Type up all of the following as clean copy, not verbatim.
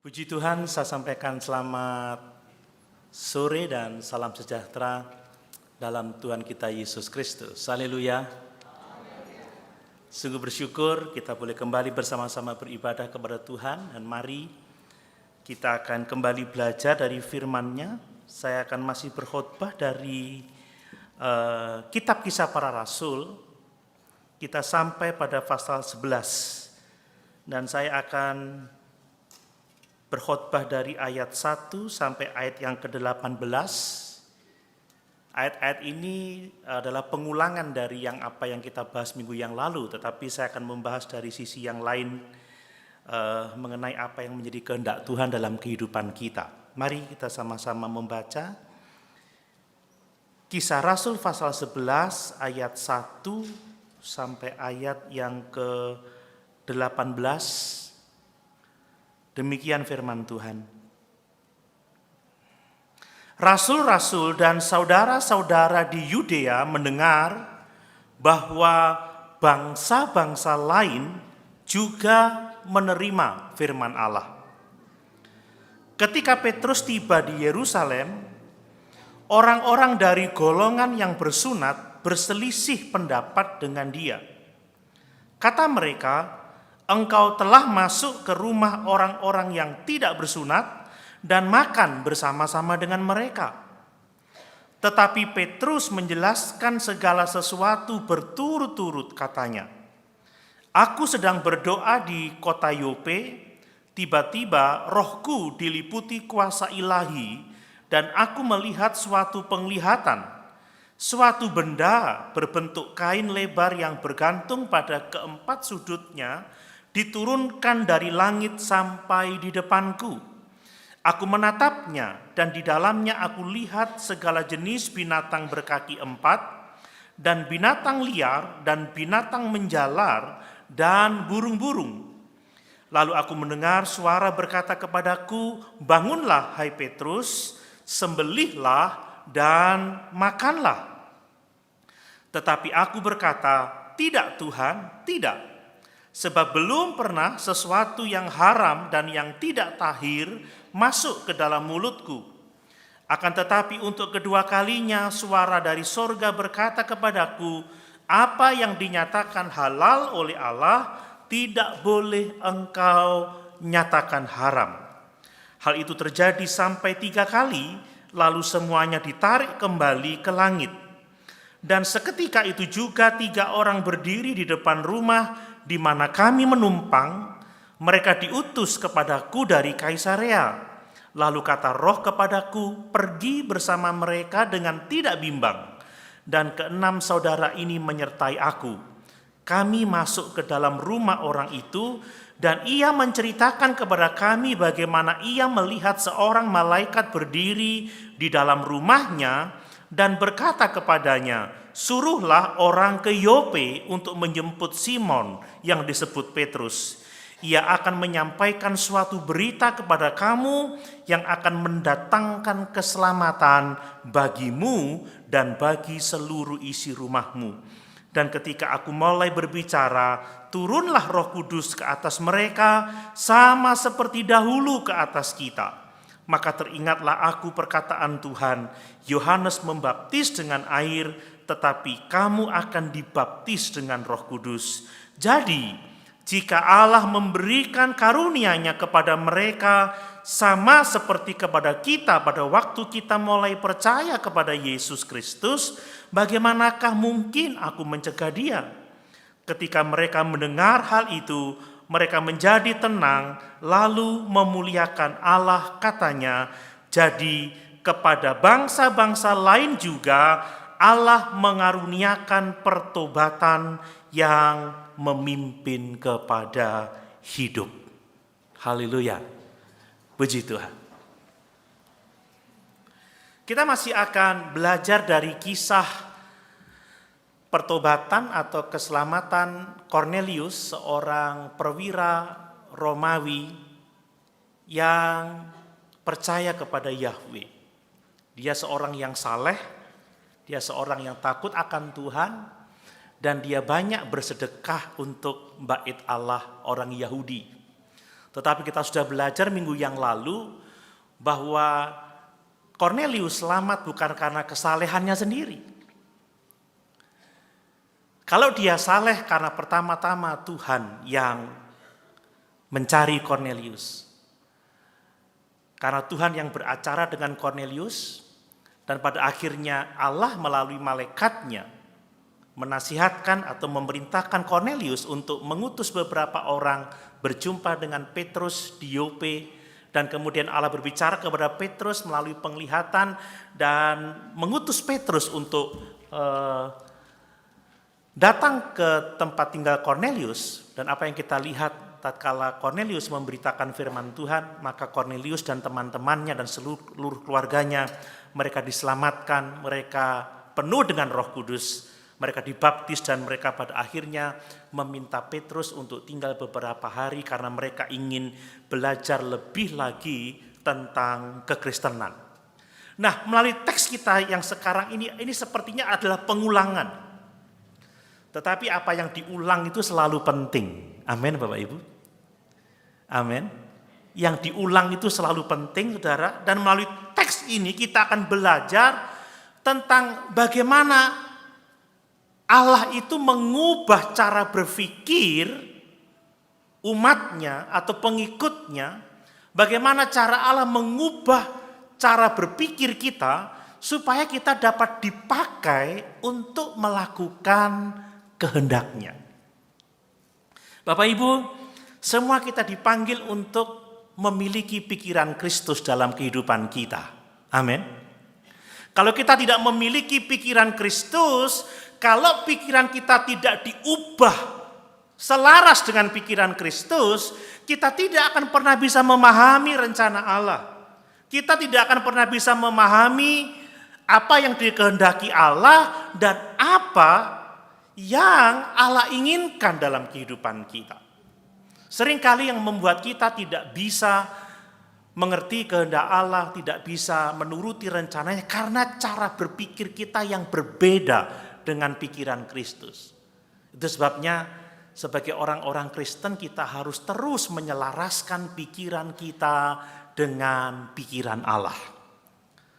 Puji Tuhan, saya sampaikan selamat sore dan salam sejahtera dalam Tuhan kita Yesus Kristus. Haleluya. Sungguh bersyukur kita boleh kembali bersama-sama beribadah kepada Tuhan, dan mari kita akan kembali belajar dari firman-Nya. Saya akan masih berkhotbah dari kitab Kisah Para Rasul. Kita sampai pada pasal 11 dan saya akan berkhotbah dari ayat 1 sampai ayat yang ke-18. Ayat-ayat ini adalah pengulangan dari apa yang kita bahas minggu yang lalu, tetapi saya akan membahas dari sisi yang lain mengenai apa yang menjadi kehendak Tuhan dalam kehidupan kita. Mari kita sama-sama membaca Kisah Rasul pasal 11 ayat 1 sampai ayat yang ke-18. Demikian firman Tuhan. Rasul-rasul dan saudara-saudara di Yudea mendengar bahwa bangsa-bangsa lain juga menerima firman Allah. Ketika Petrus tiba di Yerusalem, orang-orang dari golongan yang bersunat berselisih pendapat dengan dia. Kata mereka, "Engkau telah masuk ke rumah orang-orang yang tidak bersunat dan makan bersama-sama dengan mereka." Tetapi Petrus menjelaskan segala sesuatu berturut-turut, katanya, "Aku sedang berdoa di kota Yope, tiba-tiba rohku diliputi kuasa ilahi dan aku melihat suatu penglihatan, suatu benda berbentuk kain lebar yang bergantung pada keempat sudutnya diturunkan dari langit sampai di depanku. Aku menatapnya dan di dalamnya aku lihat segala jenis binatang berkaki empat dan binatang liar dan binatang menjalar dan burung-burung. Lalu aku mendengar suara berkata kepadaku, 'Bangunlah, hai Petrus, sembelihlah dan makanlah.' Tetapi aku berkata, 'Tidak Tuhan, tidak. Sebab belum pernah sesuatu yang haram dan yang tidak tahir masuk ke dalam mulutku. Akan tetapi untuk kedua kalinya suara dari sorga berkata kepadaku, apa yang dinyatakan halal oleh Allah tidak boleh engkau nyatakan haram.' Hal itu terjadi sampai 3 kali, lalu semuanya ditarik kembali ke langit. Dan seketika itu juga 3 orang berdiri di depan rumah di mana kami menumpang. Mereka diutus kepadaku dari Kaisarea. Lalu kata Roh kepadaku, 'Pergi bersama mereka dengan tidak bimbang.' Dan 6 saudara ini menyertai aku. Kami masuk ke dalam rumah orang itu, dan ia menceritakan kepada kami bagaimana ia melihat seorang malaikat berdiri di dalam rumahnya dan berkata kepadanya, 'Suruhlah orang ke Yope untuk menjemput Simon yang disebut Petrus. Ia akan menyampaikan suatu berita kepada kamu yang akan mendatangkan keselamatan bagimu dan bagi seluruh isi rumahmu.' Dan ketika aku mulai berbicara, turunlah Roh Kudus ke atas mereka sama seperti dahulu ke atas kita. Maka teringatlah aku perkataan Tuhan, Yohanes membaptis dengan air, tetapi kamu akan dibaptis dengan Roh Kudus. Jadi, jika Allah memberikan karunia-Nya kepada mereka sama seperti kepada kita pada waktu kita mulai percaya kepada Yesus Kristus, bagaimanakah mungkin aku mencegah dia?" Ketika mereka mendengar hal itu, mereka menjadi tenang, lalu memuliakan Allah, katanya, "Jadi kepada bangsa-bangsa lain juga Allah mengaruniakan pertobatan yang memimpin kepada hidup." Haleluya. Puji Tuhan. Kita masih akan belajar dari kisah pertobatan atau keselamatan Cornelius, seorang perwira Romawi yang percaya kepada Yahweh. Dia seorang yang saleh, dia seorang yang takut akan Tuhan, dan dia banyak bersedekah untuk bait Allah orang Yahudi. Tetapi kita sudah belajar minggu yang lalu bahwa Kornelius selamat bukan karena kesalehannya sendiri. Kalau dia saleh karena pertama-tama Tuhan yang mencari Kornelius. Karena Tuhan yang beracara dengan Kornelius, dan pada akhirnya Allah melalui malaikatnya menasihatkan atau memerintahkan Kornelius untuk mengutus beberapa orang berjumpa dengan Petrus di Yope, dan kemudian Allah berbicara kepada Petrus melalui penglihatan dan mengutus Petrus untuk datang ke tempat tinggal Kornelius. Dan apa yang kita lihat tatkala Kornelius memberitakan firman Tuhan, maka Kornelius dan teman-temannya dan seluruh keluarganya, mereka diselamatkan, mereka penuh dengan Roh Kudus, mereka dibaptis, dan mereka pada akhirnya meminta Petrus untuk tinggal beberapa hari karena mereka ingin belajar lebih lagi tentang kekristenan. Nah, melalui teks kita yang sekarang ini sepertinya adalah pengulangan. Tetapi apa yang diulang itu selalu penting. Amin, Bapak Ibu. Amin. Yang diulang itu selalu penting, saudara. Dan melalui teks ini kita akan belajar tentang bagaimana Allah itu mengubah cara berpikir umatnya atau pengikutnya. Bagaimana cara Allah mengubah cara berpikir kita supaya kita dapat dipakai untuk melakukan kehendaknya. Bapak Ibu, semua kita dipanggil untuk memiliki pikiran Kristus dalam kehidupan kita. Amin. Kalau kita tidak memiliki pikiran Kristus, kalau pikiran kita tidak diubah selaras dengan pikiran Kristus, kita tidak akan pernah bisa memahami rencana Allah. Kita tidak akan pernah bisa memahami apa yang dikehendaki Allah dan apa yang Allah inginkan dalam kehidupan kita. Seringkali yang membuat kita tidak bisa mengerti kehendak Allah, tidak bisa menuruti rencananya karena cara berpikir kita yang berbeda dengan pikiran Kristus. Itu sebabnya sebagai orang-orang Kristen kita harus terus menyelaraskan pikiran kita dengan pikiran Allah.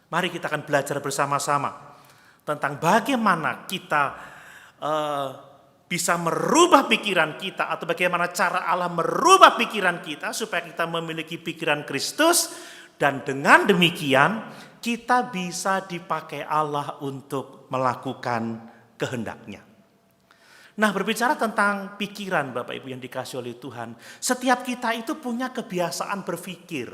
Mari kita akan belajar bersama-sama tentang bagaimana kita bisa merubah pikiran kita, atau bagaimana cara Allah merubah pikiran kita supaya kita memiliki pikiran Kristus, dan dengan demikian kita bisa dipakai Allah untuk melakukan kehendaknya. Nah, berbicara tentang pikiran Bapak Ibu yang dikasih oleh Tuhan, setiap kita itu punya kebiasaan berpikir.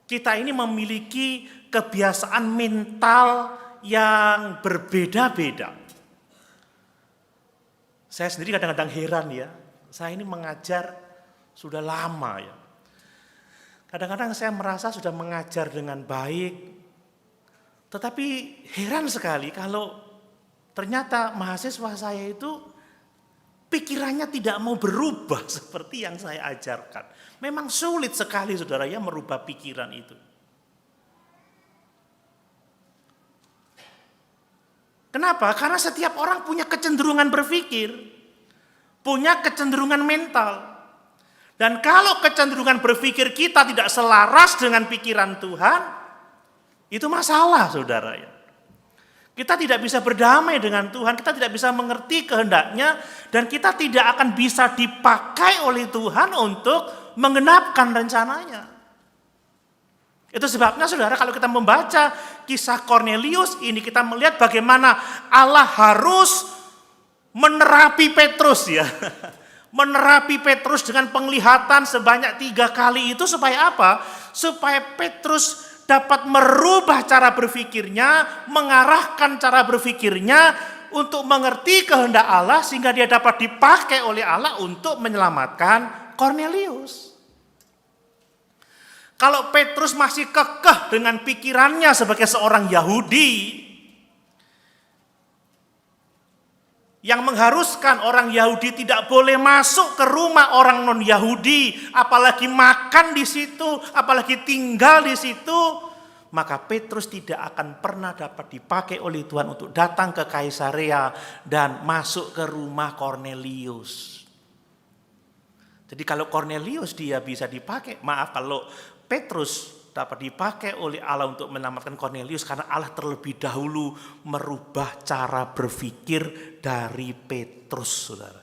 Kita ini memiliki kebiasaan mental yang berbeda-beda. Saya sendiri kadang-kadang heran ya, saya ini mengajar sudah lama ya. Kadang-kadang saya merasa sudah mengajar dengan baik, tetapi heran sekali kalau ternyata mahasiswa saya itu pikirannya tidak mau berubah seperti yang saya ajarkan. Memang sulit sekali saudara ya merubah pikiran itu. Kenapa? Karena setiap orang punya kecenderungan berpikir, punya kecenderungan mental. Dan kalau kecenderungan berpikir kita tidak selaras dengan pikiran Tuhan, itu masalah saudara ya. Kita tidak bisa berdamai dengan Tuhan, kita tidak bisa mengerti kehendaknya, dan kita tidak akan bisa dipakai oleh Tuhan untuk menggenapkan rencananya. Itu sebabnya saudara, kalau kita membaca kisah Kornelius ini, kita melihat bagaimana Allah harus menerapi Petrus ya. Menerapi Petrus dengan penglihatan sebanyak 3 kali itu supaya apa? Supaya Petrus dapat merubah cara berpikirnya, mengarahkan cara berpikirnya untuk mengerti kehendak Allah, sehingga dia dapat dipakai oleh Allah untuk menyelamatkan Kornelius. Kalau Petrus masih kekeh dengan pikirannya sebagai seorang Yahudi, yang mengharuskan orang Yahudi tidak boleh masuk ke rumah orang non-Yahudi, apalagi makan di situ, apalagi tinggal di situ, maka Petrus tidak akan pernah dapat dipakai oleh Tuhan untuk datang ke Kaisarea dan masuk ke rumah Kornelius. Jadi kalau Kornelius dia bisa dipakai, kalau Petrus dapat dipakai oleh Allah untuk menyelamatkan Kornelius karena Allah terlebih dahulu merubah cara berpikir dari Petrus, saudara.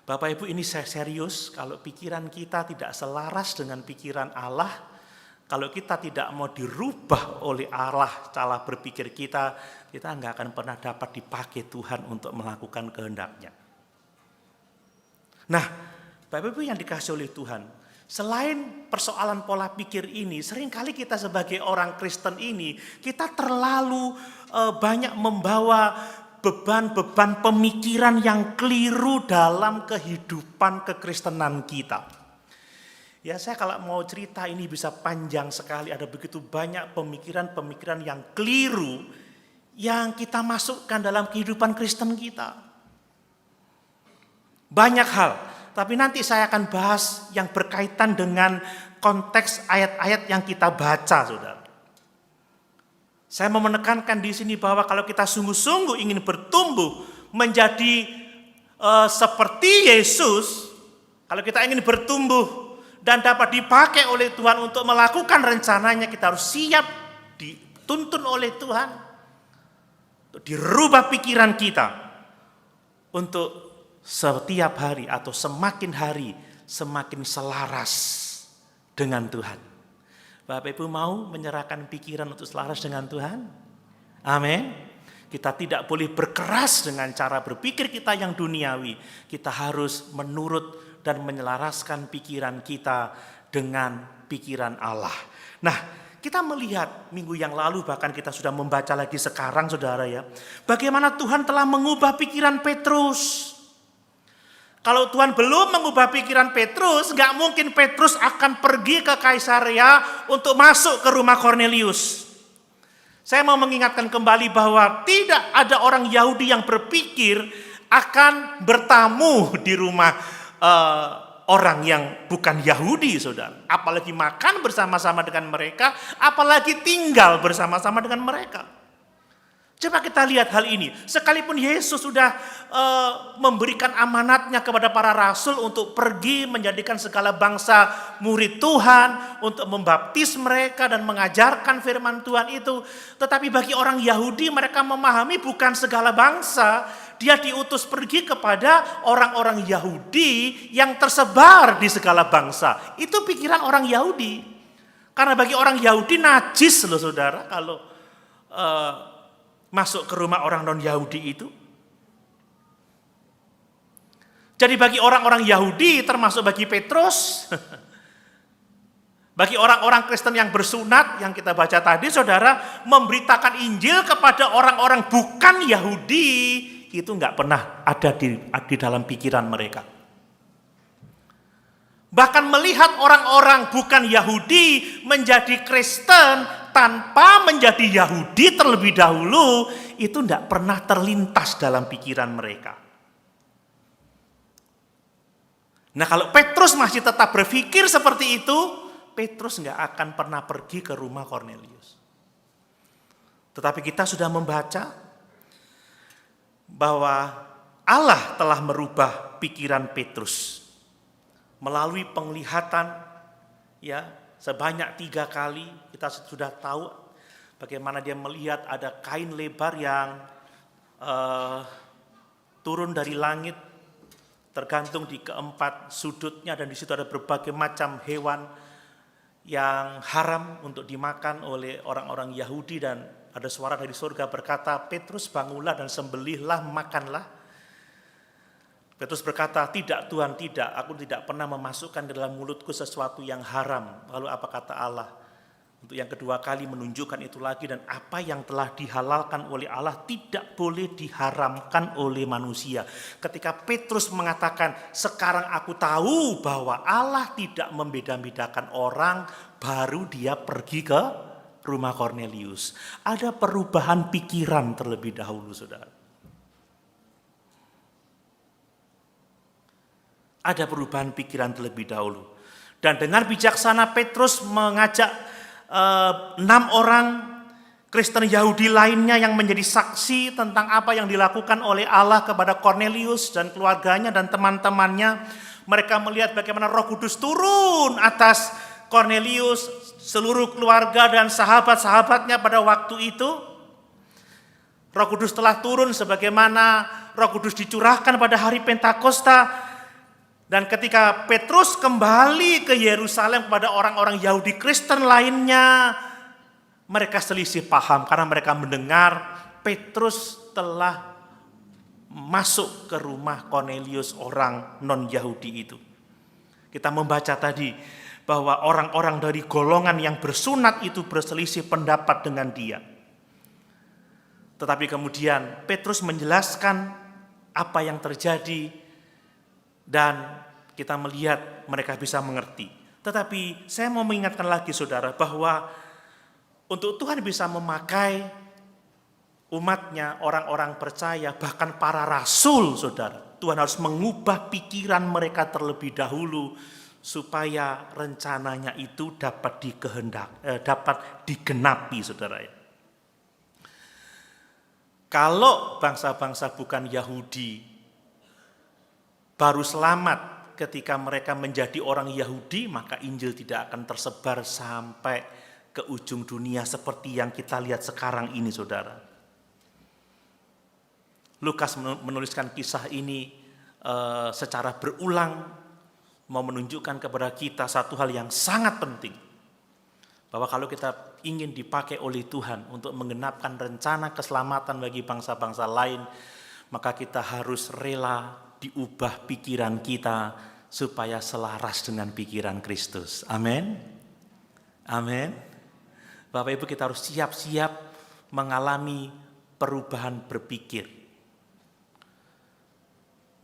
Bapak Ibu, ini saya serius, kalau pikiran kita tidak selaras dengan pikiran Allah, kalau kita tidak mau dirubah oleh Allah cara berpikir kita nggak akan pernah dapat dipakai Tuhan untuk melakukan kehendak-Nya. Nah, Bapak Ibu yang dikasihi oleh Tuhan, selain persoalan pola pikir ini, seringkali kita sebagai orang Kristen ini, kita terlalu banyak membawa beban-beban pemikiran yang keliru dalam kehidupan kekristenan kita. Ya, saya kalau mau cerita ini bisa panjang sekali, ada begitu banyak pemikiran-pemikiran yang keliru yang kita masukkan dalam kehidupan Kristen kita. Banyak hal, tapi nanti saya akan bahas yang berkaitan dengan konteks ayat-ayat yang kita baca, saudara. Saya mau menekankan di sini bahwa kalau kita sungguh-sungguh ingin bertumbuh menjadi seperti Yesus, kalau kita ingin bertumbuh dan dapat dipakai oleh Tuhan untuk melakukan rencananya, kita harus siap dituntun oleh Tuhan untuk dirubah pikiran kita untuk setiap hari atau semakin hari semakin selaras dengan Tuhan. Bapak Ibu mau menyerahkan pikiran untuk selaras dengan Tuhan? Amin. Kita tidak boleh berkeras dengan cara berpikir kita yang duniawi. Kita harus menurut dan menyelaraskan pikiran kita dengan pikiran Allah. Nah, kita melihat minggu yang lalu, bahkan kita sudah membaca lagi sekarang, saudara ya, bagaimana Tuhan telah mengubah pikiran Petrus. Kalau Tuhan belum mengubah pikiran Petrus, nggak mungkin Petrus akan pergi ke Kaisarea untuk masuk ke rumah Kornelius. Saya mau mengingatkan kembali bahwa tidak ada orang Yahudi yang berpikir akan bertamu di rumah orang yang bukan Yahudi, saudara. Apalagi makan bersama-sama dengan mereka, apalagi tinggal bersama-sama dengan mereka. Coba kita lihat hal ini. Sekalipun Yesus sudah memberikan amanatnya kepada para rasul untuk pergi menjadikan segala bangsa murid Tuhan, untuk membaptis mereka dan mengajarkan firman Tuhan itu. Tetapi bagi orang Yahudi, mereka memahami bukan segala bangsa. Dia diutus pergi kepada orang-orang Yahudi yang tersebar di segala bangsa. Itu pikiran orang Yahudi. Karena bagi orang Yahudi najis loh, saudara, kalau masuk ke rumah orang non-Yahudi itu. Jadi bagi orang-orang Yahudi, termasuk bagi Petrus, bagi orang-orang Kristen yang bersunat, yang kita baca tadi, saudara, memberitakan Injil kepada orang-orang bukan Yahudi, itu nggak pernah ada di dalam pikiran mereka. Bahkan melihat orang-orang bukan Yahudi menjadi Kristen tanpa menjadi Yahudi terlebih dahulu, itu tidak pernah terlintas dalam pikiran mereka. Nah, kalau Petrus masih tetap berpikir seperti itu, Petrus nggak akan pernah pergi ke rumah Kornelius. Tetapi kita sudah membaca bahwa Allah telah merubah pikiran Petrus melalui penglihatan, ya, sebanyak 3 kali. Kita sudah tahu bagaimana dia melihat ada kain lebar yang turun dari langit, tergantung di keempat sudutnya, dan di situ ada berbagai macam hewan yang haram untuk dimakan oleh orang-orang Yahudi, dan ada suara dari surga berkata, Petrus bangunlah dan sembelihlah, makanlah. Petrus berkata, tidak Tuhan, tidak, aku tidak pernah memasukkan ke dalam mulutku sesuatu yang haram. Lalu apa kata Allah? Untuk yang kedua kali menunjukkan itu lagi, dan apa yang telah dihalalkan oleh Allah tidak boleh diharamkan oleh manusia. Ketika Petrus mengatakan, sekarang aku tahu bahwa Allah tidak membeda-bedakan orang, baru dia pergi ke rumah Kornelius. Ada perubahan pikiran terlebih dahulu, saudara. Ada perubahan pikiran terlebih dahulu. Dan dengan bijaksana Petrus mengajak 6 orang Kristen Yahudi lainnya yang menjadi saksi tentang apa yang dilakukan oleh Allah kepada Kornelius dan keluarganya dan teman-temannya. Mereka melihat bagaimana Roh Kudus turun atas Kornelius, seluruh keluarga dan sahabat-sahabatnya pada waktu itu. Roh Kudus telah turun sebagaimana Roh Kudus dicurahkan pada hari Pentakosta. Dan ketika Petrus kembali ke Yerusalem kepada orang-orang Yahudi Kristen lainnya, mereka selisih paham karena mereka mendengar Petrus telah masuk ke rumah Kornelius, orang non-Yahudi itu. Kita membaca tadi bahwa orang-orang dari golongan yang bersunat itu berselisih pendapat dengan dia. Tetapi kemudian Petrus menjelaskan apa yang terjadi dan kita melihat mereka bisa mengerti. Tetapi saya mau mengingatkan lagi saudara bahwa untuk Tuhan bisa memakai umatnya, orang-orang percaya, bahkan para rasul, saudara, Tuhan harus mengubah pikiran mereka terlebih dahulu supaya rencananya itu dapat digenapi, saudara. Kalau bangsa-bangsa bukan Yahudi baru selamat ketika mereka menjadi orang Yahudi, maka Injil tidak akan tersebar sampai ke ujung dunia seperti yang kita lihat sekarang ini, saudara. Lukas menuliskan kisah ini secara berulang, mau menunjukkan kepada kita satu hal yang sangat penting. Bahwa kalau kita ingin dipakai oleh Tuhan untuk menggenapkan rencana keselamatan bagi bangsa-bangsa lain, maka kita harus rela diubah pikiran kita supaya selaras dengan pikiran Kristus. Amin. Amin. Bapak Ibu, kita harus siap-siap mengalami perubahan berpikir.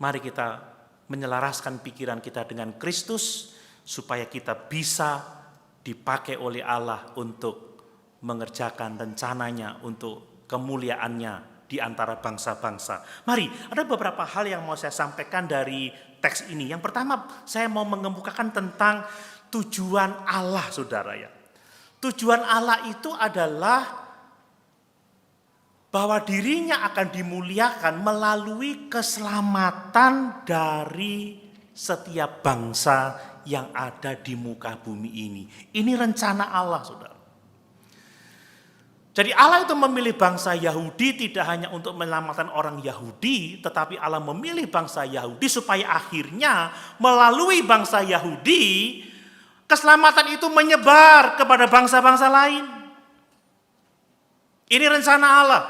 Mari kita menyelaraskan pikiran kita dengan Kristus supaya kita bisa dipakai oleh Allah untuk mengerjakan rencananya, untuk kemuliaannya di antara bangsa-bangsa. Mari, ada beberapa hal yang mau saya sampaikan dari teks ini. Yang pertama, saya mau mengemukakan tentang tujuan Allah, saudara ya. Tujuan Allah itu adalah bahwa dirinya akan dimuliakan melalui keselamatan dari setiap bangsa yang ada di muka bumi ini. Ini rencana Allah, saudara. Jadi Allah itu memilih bangsa Yahudi tidak hanya untuk menyelamatkan orang Yahudi, tetapi Allah memilih bangsa Yahudi supaya akhirnya melalui bangsa Yahudi, keselamatan itu menyebar kepada bangsa-bangsa lain. Ini rencana Allah.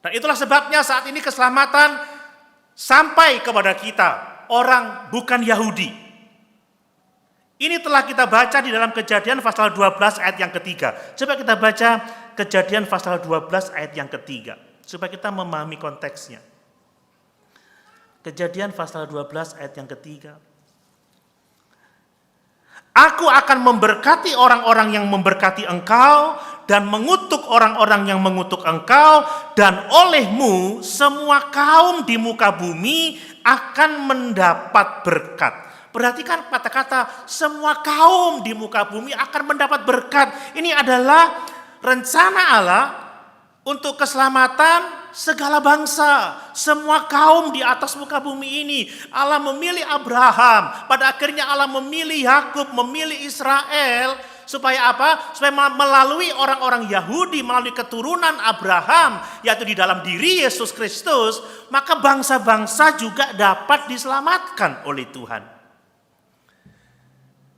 Dan itulah sebabnya saat ini keselamatan sampai kepada kita, orang bukan Yahudi. Ini telah kita baca di dalam Kejadian pasal 12 ayat yang ketiga. Coba kita baca Kejadian pasal 12 ayat yang ketiga, supaya kita memahami konteksnya. Kejadian pasal 12 ayat yang ketiga. Aku akan memberkati orang-orang yang memberkati engkau dan mengutuk orang-orang yang mengutuk engkau, dan olehmu semua kaum di muka bumi akan mendapat berkat. Perhatikan kata-kata semua kaum di muka bumi akan mendapat berkat. Ini adalah rencana Allah untuk keselamatan segala bangsa, semua kaum di atas muka bumi ini. Allah memilih Abraham, pada akhirnya Allah memilih Yakub, memilih Israel, supaya apa? Supaya melalui orang-orang Yahudi, melalui keturunan Abraham, yaitu di dalam diri Yesus Kristus, maka bangsa-bangsa juga dapat diselamatkan oleh Tuhan.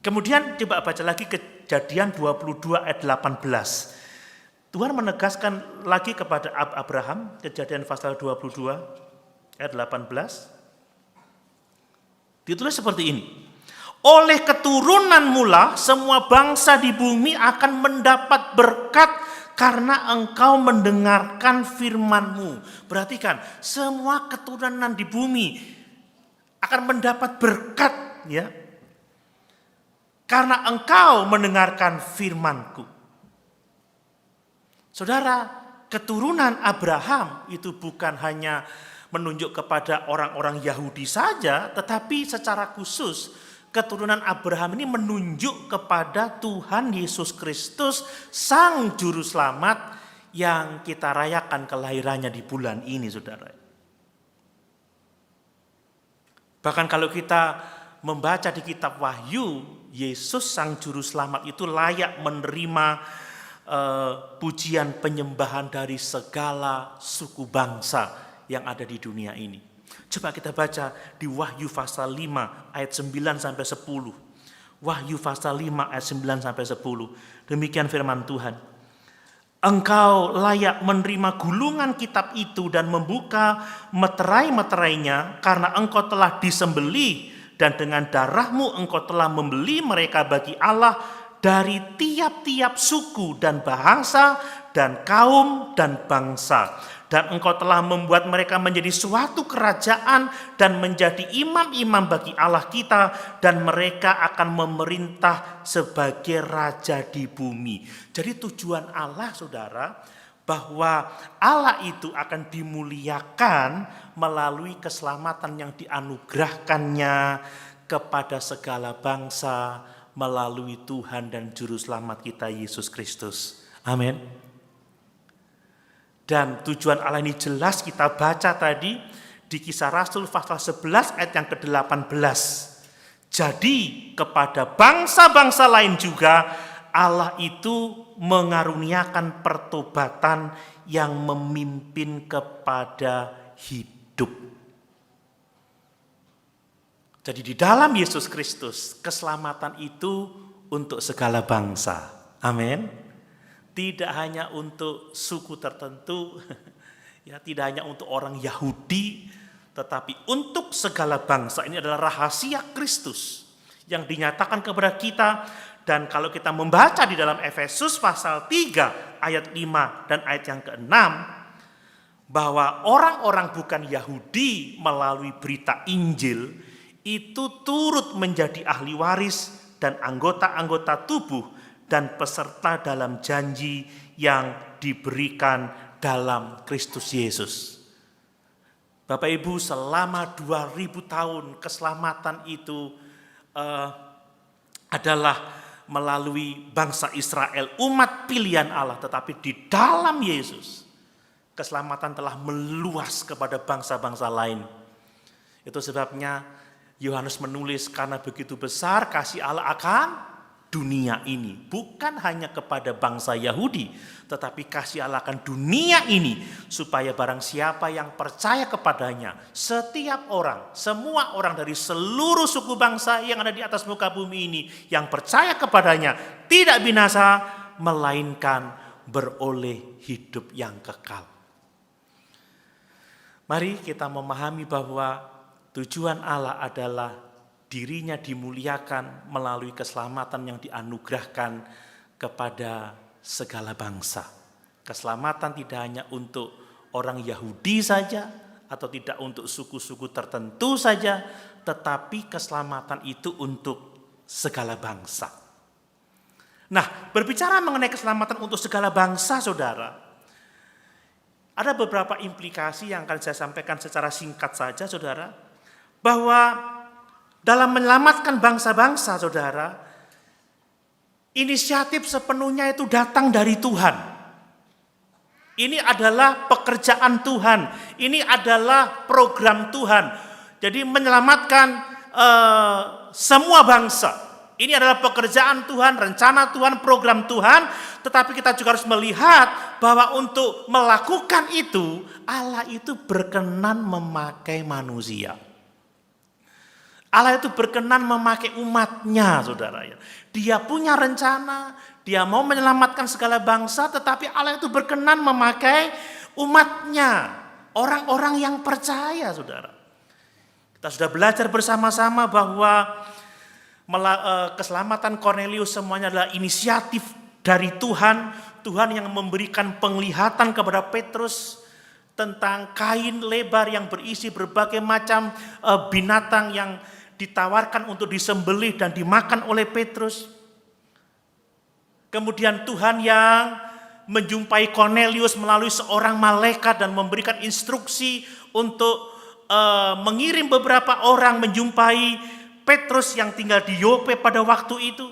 Kemudian coba baca lagi Kejadian 22 ayat 18. Tuhan menegaskan lagi kepada Abraham, Kejadian pasal 22 ayat 18. Ditulis seperti ini. Oleh keturunan mula semua bangsa di bumi akan mendapat berkat karena engkau mendengarkan firman-Mu. Perhatikan, semua keturunan di bumi akan mendapat berkat, ya. Karena engkau mendengarkan firman-Ku. Saudara, keturunan Abraham itu bukan hanya menunjuk kepada orang-orang Yahudi saja, tetapi secara khusus keturunan Abraham ini menunjuk kepada Tuhan Yesus Kristus, Sang Juru Selamat yang kita rayakan kelahirannya di bulan ini, saudara. Bahkan kalau kita membaca di kitab Wahyu, Yesus sang juru selamat itu layak menerima pujian penyembahan dari segala suku bangsa yang ada di dunia ini. Coba kita baca di Wahyu pasal 5 ayat 9 sampai 10. Wahyu pasal 5 ayat 9 sampai 10. Demikian firman Tuhan. Engkau layak menerima gulungan kitab itu dan membuka meterai-meterainya, karena engkau telah disembelih dan dengan darahmu engkau telah membeli mereka bagi Allah dari tiap-tiap suku dan bahasa dan kaum dan bangsa. Dan engkau telah membuat mereka menjadi suatu kerajaan dan menjadi imam-imam bagi Allah kita, dan mereka akan memerintah sebagai raja di bumi. Jadi tujuan Allah, saudara, bahwa Allah itu akan dimuliakan melalui keselamatan yang dianugerahkannya kepada segala bangsa melalui Tuhan dan Juru Selamat kita Yesus Kristus. Amin. Dan tujuan Allah ini jelas kita baca tadi di Kisah Rasul pasal 11 ayat yang ke-18. Jadi kepada bangsa-bangsa lain juga Allah itu mengaruniakan pertobatan yang memimpin kepada hidup. Jadi di dalam Yesus Kristus keselamatan itu untuk segala bangsa. Amin. Tidak hanya untuk suku tertentu, ya, tidak hanya untuk orang Yahudi, tetapi untuk segala bangsa. Ini adalah rahasia Kristus yang dinyatakan kepada kita. Dan kalau kita membaca di dalam Efesus pasal 3 ayat 5 dan ayat yang ke-6, bahwa orang-orang bukan Yahudi melalui berita Injil itu turut menjadi ahli waris dan anggota-anggota tubuh dan peserta dalam janji yang diberikan dalam Kristus Yesus. Bapak Ibu, selama 2000 tahun keselamatan itu adalah melalui bangsa Israel, umat pilihan Allah. Tetapi di dalam Yesus, keselamatan telah meluas kepada bangsa-bangsa lain. Itu sebabnya Yohanes menulis, karena begitu besar kasih Allah akan dunia ini, bukan hanya kepada bangsa Yahudi, tetapi kasih Allah akan dunia ini, supaya barang siapa yang percaya kepadanya, setiap orang, semua orang dari seluruh suku bangsa yang ada di atas muka bumi ini, yang percaya kepadanya tidak binasa, melainkan beroleh hidup yang kekal. Mari kita memahami bahwa tujuan Allah adalah dirinya dimuliakan melalui keselamatan yang dianugerahkan kepada segala bangsa. Keselamatan tidak hanya untuk orang Yahudi saja atau tidak untuk suku-suku tertentu saja, tetapi keselamatan itu untuk segala bangsa. Nah, berbicara mengenai keselamatan untuk segala bangsa, saudara, ada beberapa implikasi yang akan saya sampaikan secara singkat saja, saudara, bahwa dalam menyelamatkan bangsa-bangsa, saudara, inisiatif sepenuhnya itu datang dari Tuhan. Ini adalah pekerjaan Tuhan. Ini adalah program Tuhan. Jadi menyelamatkan semua bangsa. Ini adalah pekerjaan Tuhan, rencana Tuhan, program Tuhan. Tetapi kita juga harus melihat bahwa untuk melakukan itu, Allah itu berkenan memakai manusia. Allah itu berkenan memakai umatnya, saudara. Dia punya rencana, dia mau menyelamatkan segala bangsa, tetapi Allah itu berkenan memakai umatnya, orang-orang yang percaya, saudara. Kita sudah belajar bersama-sama bahwa keselamatan Kornelius semuanya adalah inisiatif dari Tuhan. Tuhan yang memberikan penglihatan kepada Petrus tentang kain lebar yang berisi berbagai macam binatang yang ditawarkan untuk disembelih dan dimakan oleh Petrus. Kemudian Tuhan yang menjumpai Kornelius melalui seorang malaikat dan memberikan instruksi untuk mengirim beberapa orang menjumpai Petrus yang tinggal di Yope pada waktu itu.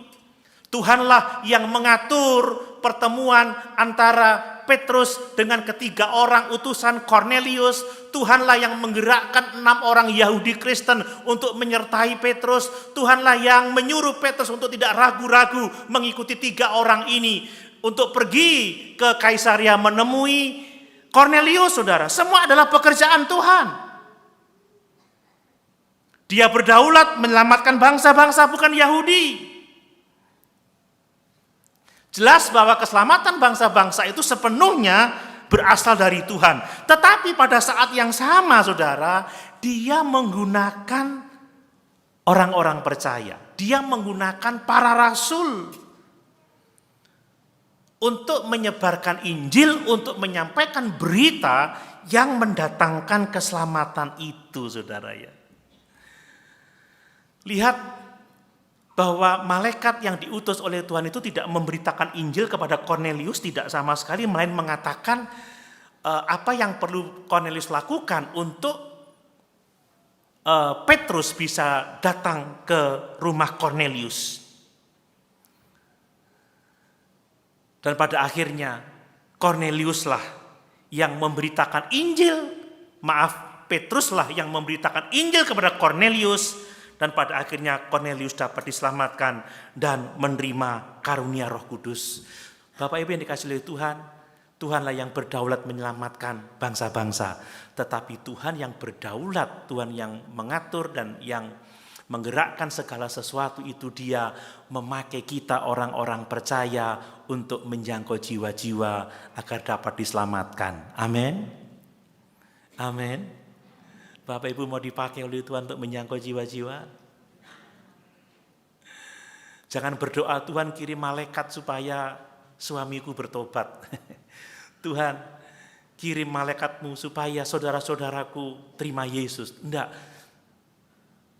Tuhanlah yang mengatur pertemuan antara Petrus dengan ketiga orang utusan Kornelius, Tuhanlah yang menggerakkan 6 orang Yahudi Kristen untuk menyertai Petrus. Tuhanlah yang menyuruh Petrus untuk tidak ragu-ragu mengikuti 3 orang ini untuk pergi ke Kaisaria menemui Kornelius, saudara. Semua adalah pekerjaan Tuhan. Dia berdaulat menyelamatkan bangsa-bangsa bukan Yahudi. Jelas bahwa keselamatan bangsa-bangsa itu sepenuhnya berasal dari Tuhan. Tetapi pada saat yang sama, saudara, dia menggunakan orang-orang percaya. Dia menggunakan para rasul untuk menyebarkan Injil, untuk menyampaikan berita yang mendatangkan keselamatan itu, saudara ya. Lihat bahwa malaikat yang diutus oleh Tuhan itu tidak memberitakan Injil kepada Kornelius, tidak sama sekali, melainkan mengatakan apa yang perlu Kornelius lakukan untuk Petrus bisa datang ke rumah Kornelius. Dan pada akhirnya Korneliuslah yang memberitakan Injil, Petruslah yang memberitakan Injil kepada Kornelius. Dan pada akhirnya Kornelius dapat diselamatkan dan menerima karunia Roh Kudus. Bapak Ibu yang dikasihi oleh Tuhan, Tuhanlah yang berdaulat menyelamatkan bangsa-bangsa. Tetapi Tuhan yang berdaulat, Tuhan yang mengatur dan yang menggerakkan segala sesuatu itu, Dia memakai kita orang-orang percaya untuk menjangkau jiwa-jiwa agar dapat diselamatkan. Amin. Amin. Bapak Ibu mau dipakai oleh Tuhan untuk menjangkau jiwa-jiwa? Jangan berdoa, Tuhan kirim malaikat supaya suamiku bertobat. Tuhan kirim malaikatmu supaya saudara-saudaraku terima Yesus. Enggak.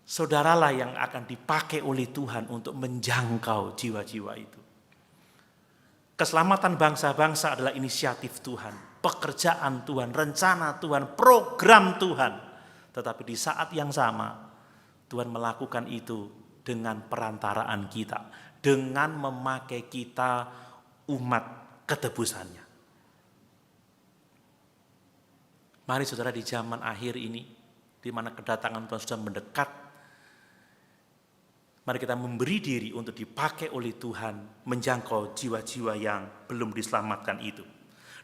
Saudaralah yang akan dipakai oleh Tuhan untuk menjangkau jiwa-jiwa itu. Keselamatan bangsa-bangsa adalah inisiatif Tuhan, pekerjaan Tuhan, rencana Tuhan, program Tuhan. Tetapi di saat yang sama, Tuhan melakukan itu dengan perantaraan kita, dengan memakai kita umat ketebusannya. Mari saudara, di zaman akhir ini, di mana kedatangan Tuhan sudah mendekat, mari kita memberi diri untuk dipakai oleh Tuhan menjangkau jiwa-jiwa yang belum diselamatkan itu.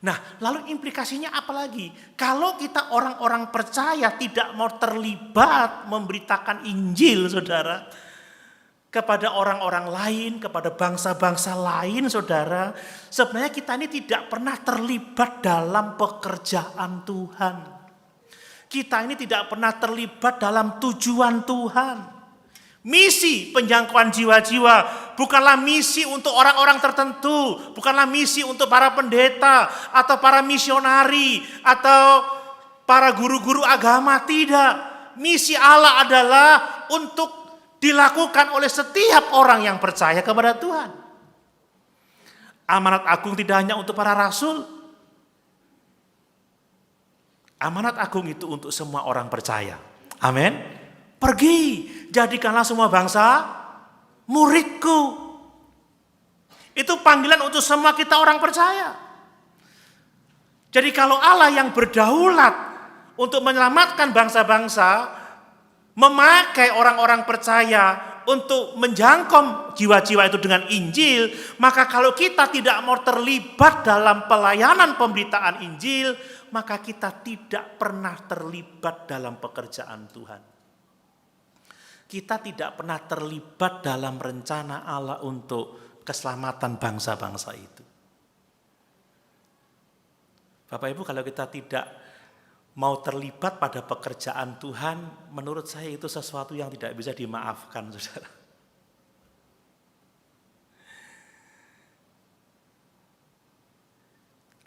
Nah, lalu implikasinya apa lagi? Kalau kita orang-orang percaya tidak mau terlibat memberitakan Injil, saudara, kepada orang-orang lain, kepada bangsa-bangsa lain, saudara, sebenarnya kita ini tidak pernah terlibat dalam pekerjaan Tuhan. Kita ini tidak pernah terlibat dalam tujuan Tuhan. Misi penjangkauan jiwa-jiwa bukanlah misi untuk orang-orang tertentu, bukanlah misi untuk para pendeta atau para misionari atau para guru-guru agama, tidak. Misi Allah adalah untuk dilakukan oleh setiap orang yang percaya kepada Tuhan. Amanat agung tidak hanya untuk para rasul. Amanat agung itu untuk semua orang percaya. Amin. Pergi, jadikanlah semua bangsa muridku. Itu panggilan untuk semua kita orang percaya. Jadi kalau Allah yang berdaulat untuk menyelamatkan bangsa-bangsa, memakai orang-orang percaya untuk menjangkau jiwa-jiwa itu dengan Injil, maka kalau kita tidak mau terlibat dalam pelayanan pemberitaan Injil, maka kita tidak pernah terlibat dalam pekerjaan Tuhan. Kita tidak pernah terlibat dalam rencana Allah untuk keselamatan bangsa-bangsa itu. Bapak Ibu, kalau kita tidak mau terlibat pada pekerjaan Tuhan, menurut saya itu sesuatu yang tidak bisa dimaafkan, saudara.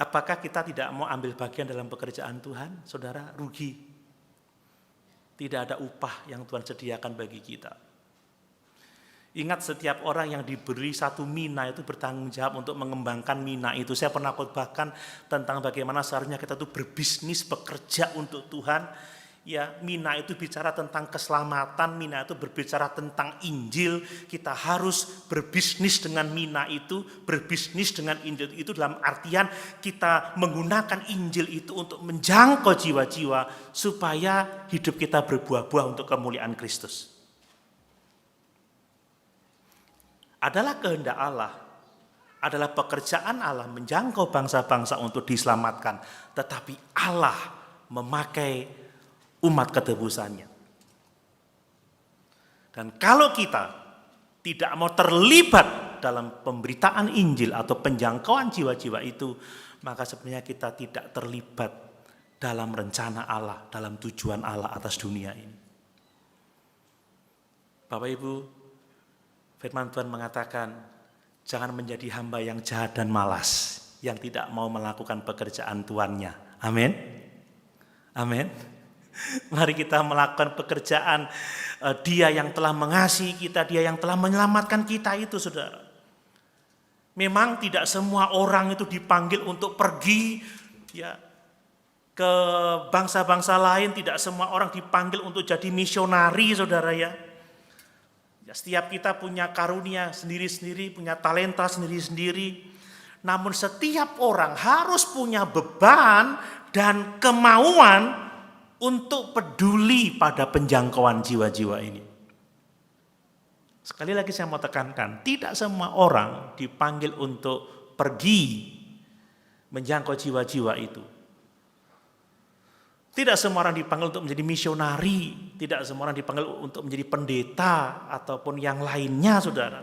Apakah kita tidak mau ambil bagian dalam pekerjaan Tuhan, saudara? Rugi. Tidak ada upah yang Tuhan sediakan bagi kita. Ingat, setiap orang yang diberi satu mina itu bertanggung jawab untuk mengembangkan mina itu. Saya pernah khotbahkan tentang bagaimana seharusnya kita itu berbisnis, bekerja untuk Tuhan. Ya, Mina itu bicara tentang keselamatan, Mina itu berbicara tentang Injil. Kita harus berbisnis dengan Mina itu, berbisnis dengan Injil itu dalam artian kita menggunakan Injil itu untuk menjangkau jiwa-jiwa supaya hidup kita berbuah-buah untuk kemuliaan Kristus. Adalah kehendak Allah, adalah pekerjaan Allah menjangkau bangsa-bangsa untuk diselamatkan, tetapi Allah memakai umat ketebusannya. Dan kalau kita tidak mau terlibat dalam pemberitaan Injil atau penjangkauan jiwa-jiwa itu, maka sebenarnya kita tidak terlibat dalam rencana Allah, dalam tujuan Allah atas dunia ini. Bapak Ibu, firman Tuhan mengatakan, jangan menjadi hamba yang jahat dan malas, yang tidak mau melakukan pekerjaan tuannya. Amin. Amin. Mari kita melakukan pekerjaan Dia yang telah mengasihi kita, Dia yang telah menyelamatkan kita itu, saudara. Memang tidak semua orang itu dipanggil untuk pergi ya ke bangsa-bangsa lain, tidak semua orang dipanggil untuk jadi misionari, saudara ya. Setiap kita punya karunia sendiri-sendiri, punya talenta sendiri-sendiri. Namun setiap orang harus punya beban dan kemauan untuk peduli pada penjangkauan jiwa-jiwa ini. Sekali lagi saya mau tekankan, tidak semua orang dipanggil untuk pergi menjangkau jiwa-jiwa itu. Tidak semua orang dipanggil untuk menjadi misionari, tidak semua orang dipanggil untuk menjadi pendeta ataupun yang lainnya, saudara.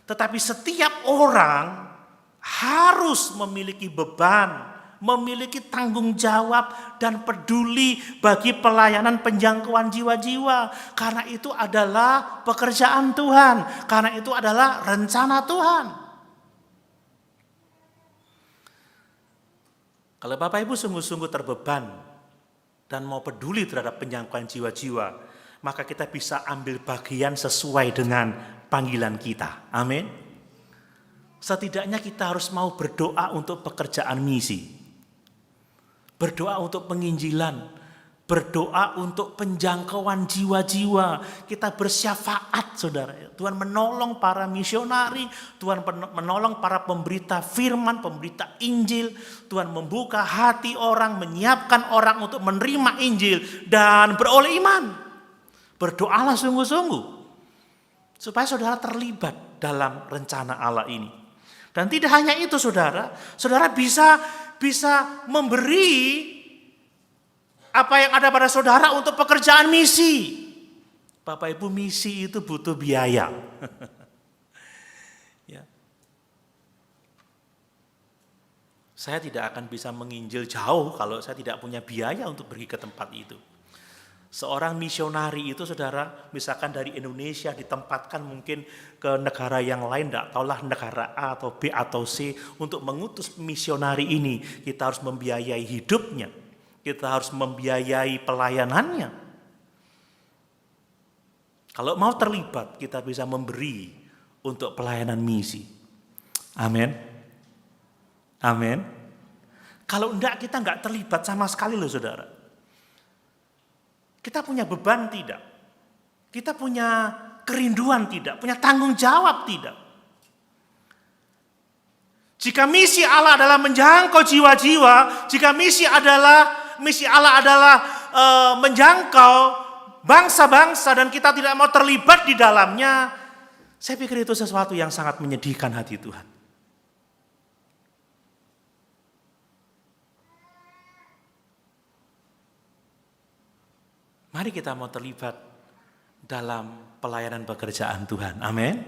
Tetapi setiap orang harus memiliki beban, memiliki tanggung jawab dan peduli bagi pelayanan penjangkauan jiwa-jiwa. Karena itu adalah pekerjaan Tuhan, karena itu adalah rencana Tuhan. Kalau Bapak Ibu sungguh-sungguh terbeban dan mau peduli terhadap penjangkauan jiwa-jiwa, maka kita bisa ambil bagian sesuai dengan panggilan kita. Amin. Setidaknya kita harus mau berdoa untuk pekerjaan misi, berdoa untuk penginjilan, berdoa untuk penjangkauan jiwa-jiwa. Kita bersyafaat, saudara. Tuhan menolong para misionari, Tuhan menolong para pemberita firman, pemberita Injil. Tuhan membuka hati orang, menyiapkan orang untuk menerima Injil dan beroleh iman. Berdoalah sungguh-sungguh supaya saudara terlibat dalam rencana Allah ini. Dan tidak hanya itu, saudara. Saudara bisa memberi apa yang ada pada saudara untuk pekerjaan misi. Bapak Ibu, misi itu butuh biaya. Ya. Saya tidak akan bisa menginjil jauh kalau saya tidak punya biaya untuk pergi ke tempat itu. Seorang misionari itu, saudara, misalkan dari Indonesia ditempatkan mungkin ke negara yang lain, tidak tahulah negara A atau B atau C, untuk mengutus misionari ini, kita harus membiayai hidupnya, kita harus membiayai pelayanannya. Kalau mau terlibat, kita bisa memberi untuk pelayanan misi. Amin. Amin. Kalau enggak, kita enggak terlibat sama sekali loh, saudara. Kita punya beban tidak? Kita punya kerinduan tidak? Punya tanggung jawab tidak? Jika misi Allah adalah menjangkau jiwa-jiwa, jika misi Allah adalah menjangkau bangsa-bangsa dan kita tidak mau terlibat di dalamnya, saya pikir itu sesuatu yang sangat menyedihkan hati Tuhan. Mari kita mau terlibat dalam pelayanan pekerjaan Tuhan. Amin.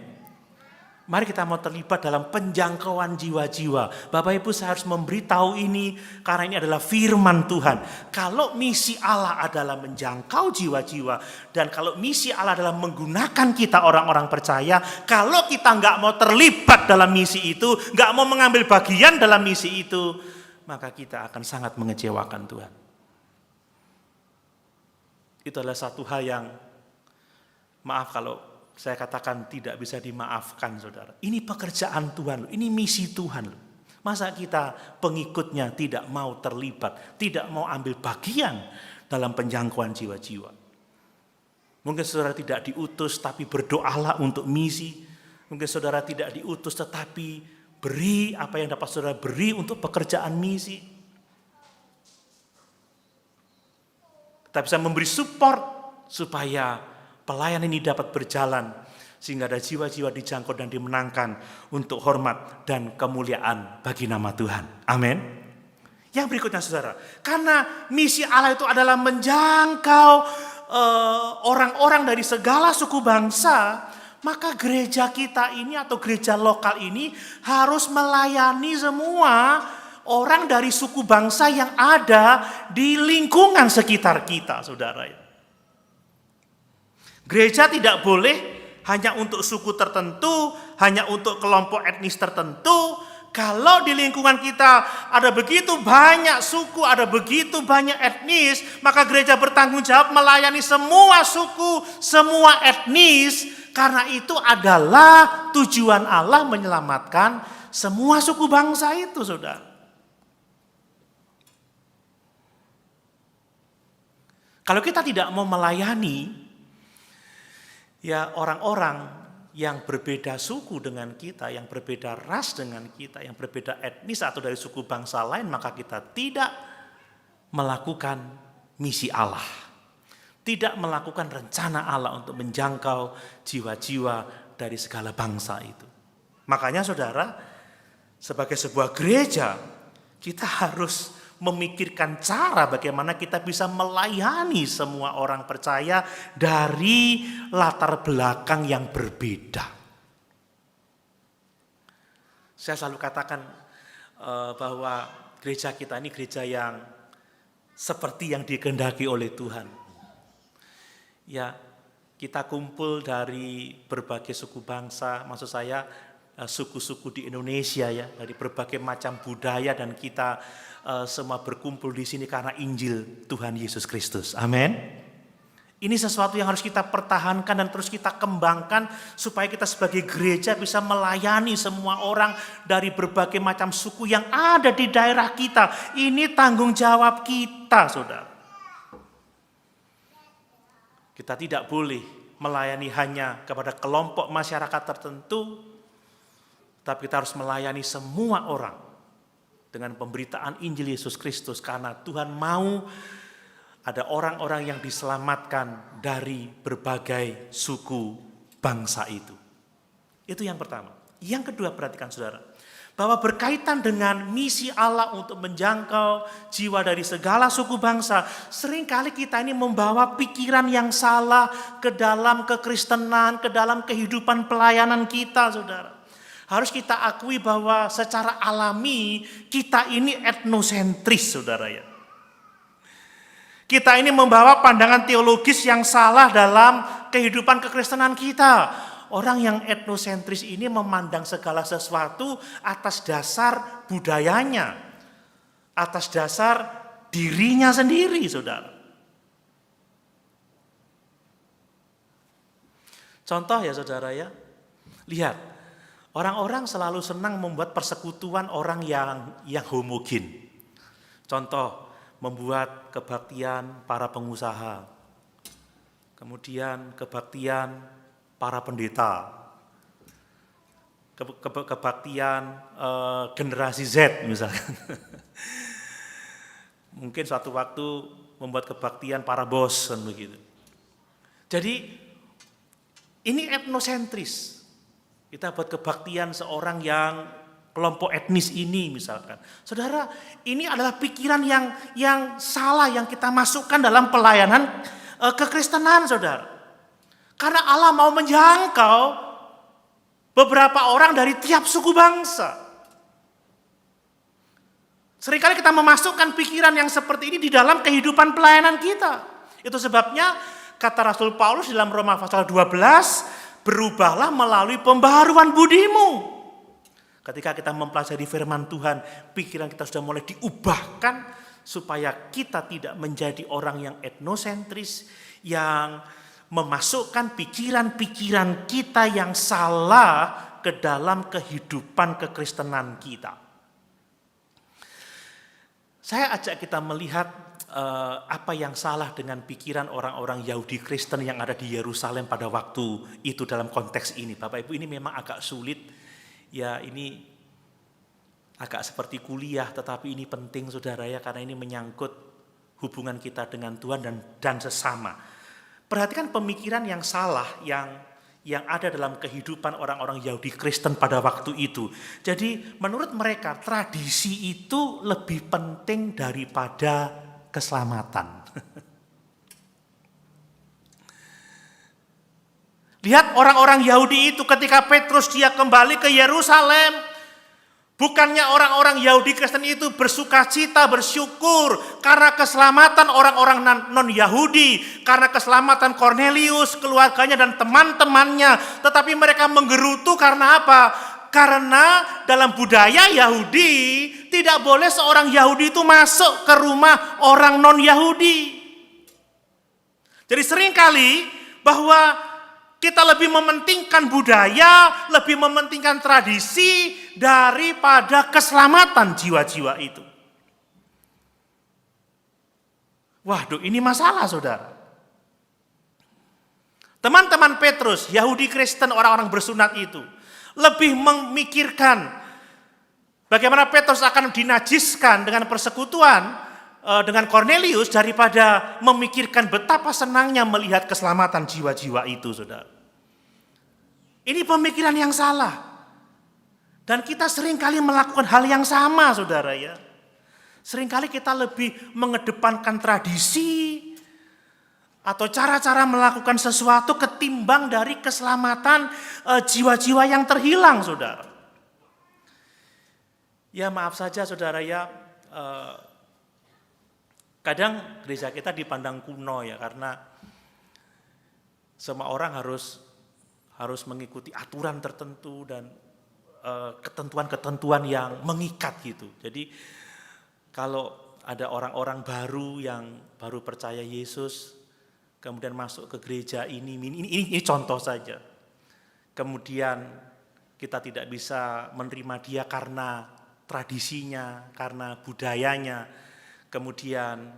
Mari kita mau terlibat dalam penjangkauan jiwa-jiwa. Bapak Ibu, saya harus memberitahu ini karena ini adalah firman Tuhan. Kalau misi Allah adalah menjangkau jiwa-jiwa dan kalau misi Allah adalah menggunakan kita orang-orang percaya, kalau kita nggak mau terlibat dalam misi itu, nggak mau mengambil bagian dalam misi itu, maka kita akan sangat mengecewakan Tuhan. Itu adalah satu hal yang, maaf kalau saya katakan tidak bisa dimaafkan, saudara. Ini pekerjaan Tuhan, ini misi Tuhan. Masa kita pengikutnya tidak mau terlibat, tidak mau ambil bagian dalam penjangkauan jiwa-jiwa. Mungkin saudara tidak diutus tapi berdoalah untuk misi. Mungkin saudara tidak diutus tetapi beri apa yang dapat saudara beri untuk pekerjaan misi. Kita bisa memberi support supaya pelayanan ini dapat berjalan sehingga ada jiwa-jiwa dijangkau dan dimenangkan untuk hormat dan kemuliaan bagi nama Tuhan. Amin. Yang berikutnya saudara, karena misi Allah itu adalah menjangkau orang-orang dari segala suku bangsa, maka gereja kita ini atau gereja lokal ini harus melayani semua orang dari suku bangsa yang ada di lingkungan sekitar kita, saudara. Gereja tidak boleh hanya untuk suku tertentu, hanya untuk kelompok etnis tertentu. Kalau di lingkungan kita ada begitu banyak suku, ada begitu banyak etnis, maka gereja bertanggung jawab melayani semua suku, semua etnis. Karena itu adalah tujuan Allah menyelamatkan semua suku bangsa itu, saudara. Kalau kita tidak mau melayani ya orang-orang yang berbeda suku dengan kita, yang berbeda ras dengan kita, yang berbeda etnis atau dari suku bangsa lain, maka kita tidak melakukan misi Allah. Tidak melakukan rencana Allah untuk menjangkau jiwa-jiwa dari segala bangsa itu. Makanya saudara, sebagai sebuah gereja, kita harus memikirkan cara bagaimana kita bisa melayani semua orang percaya dari latar belakang yang berbeda. Saya selalu katakan bahwa gereja kita ini gereja yang seperti yang dikehendaki oleh Tuhan. Ya, kita kumpul dari berbagai suku bangsa, maksud saya suku-suku di Indonesia ya, dari berbagai macam budaya, dan kita semua berkumpul di sini karena Injil Tuhan Yesus Kristus. Amin. Ini sesuatu yang harus kita pertahankan dan terus kita kembangkan supaya kita sebagai gereja bisa melayani semua orang dari berbagai macam suku yang ada di daerah kita. Ini tanggung jawab kita, saudara. Kita tidak boleh melayani hanya kepada kelompok masyarakat tertentu, tapi kita harus melayani semua orang dengan pemberitaan Injil Yesus Kristus, karena Tuhan mau ada orang-orang yang diselamatkan dari berbagai suku bangsa itu. Itu yang pertama. Yang kedua, perhatikan saudara, bahwa berkaitan dengan misi Allah untuk menjangkau jiwa dari segala suku bangsa, seringkali kita ini membawa pikiran yang salah ke dalam kekristenan, ke dalam kehidupan pelayanan kita, saudara. Harus kita akui bahwa secara alami kita ini etnosentris, saudara ya. Kita ini membawa pandangan teologis yang salah dalam kehidupan kekristenan kita. Orang yang etnosentris ini memandang segala sesuatu atas dasar budayanya, atas dasar dirinya sendiri, saudara. Contoh ya saudara ya, lihat, orang-orang selalu senang membuat persekutuan orang yang homogen. Contoh, membuat kebaktian para pengusaha, kemudian kebaktian para pendeta, kebaktian generasi Z misalkan. Mungkin suatu waktu membuat kebaktian para bos kan begitu. Jadi ini etnosentris. Kita buat kebaktian seorang yang kelompok etnis ini misalkan. Saudara, ini adalah pikiran yang salah yang kita masukkan dalam pelayanan kekristenan, saudara. Karena Allah mau menjangkau beberapa orang dari tiap suku bangsa. Seringkali kita memasukkan pikiran yang seperti ini di dalam kehidupan pelayanan kita. Itu sebabnya kata Rasul Paulus dalam Roma pasal 12, berubahlah melalui pembaharuan budimu. Ketika kita mempelajari firman Tuhan, pikiran kita sudah mulai diubahkan supaya kita tidak menjadi orang yang etnosentris, yang memasukkan pikiran-pikiran kita yang salah ke dalam kehidupan kekristenan kita. Saya ajak kita melihat apa yang salah dengan pikiran orang-orang Yahudi Kristen yang ada di Yerusalem pada waktu itu dalam konteks ini. Bapak Ibu, ini memang agak sulit, ya ini agak seperti kuliah, tetapi ini penting saudara ya, karena ini menyangkut hubungan kita dengan Tuhan dan sesama. Perhatikan pemikiran yang salah yang ada dalam kehidupan orang-orang Yahudi Kristen pada waktu itu. Jadi menurut mereka tradisi itu lebih penting daripada keselamatan. Lihat orang-orang Yahudi itu ketika Petrus dia kembali ke Yerusalem, bukannya orang-orang Yahudi Kristen itu bersuka cita, bersyukur karena keselamatan orang-orang non-Yahudi, karena keselamatan Kornelius, keluarganya dan teman-temannya, tetapi mereka menggerutu karena apa? Karena dalam budaya Yahudi tidak boleh seorang Yahudi itu masuk ke rumah orang non-Yahudi. Jadi seringkali bahwa kita lebih mementingkan budaya, lebih mementingkan tradisi daripada keselamatan jiwa-jiwa itu. Waduh, ini masalah saudara. Teman-teman Petrus, Yahudi Kristen, orang-orang bersunat itu lebih memikirkan bagaimana Petrus akan dinajiskan dengan persekutuan dengan Kornelius daripada memikirkan betapa senangnya melihat keselamatan jiwa-jiwa itu, saudara. Ini pemikiran yang salah. Dan kita seringkali melakukan hal yang sama, saudara ya. Seringkali kita lebih mengedepankan tradisi atau cara-cara melakukan sesuatu ketimbang dari keselamatan jiwa-jiwa yang terhilang, saudara. Ya maaf saja, saudara ya, kadang gereja kita dipandang kuno ya, karena semua orang harus mengikuti aturan tertentu dan ketentuan-ketentuan yang mengikat gitu. Jadi kalau ada orang-orang baru yang baru percaya Yesus, kemudian masuk ke gereja ini contoh saja. Kemudian kita tidak bisa menerima dia karena tradisinya, karena budayanya. Kemudian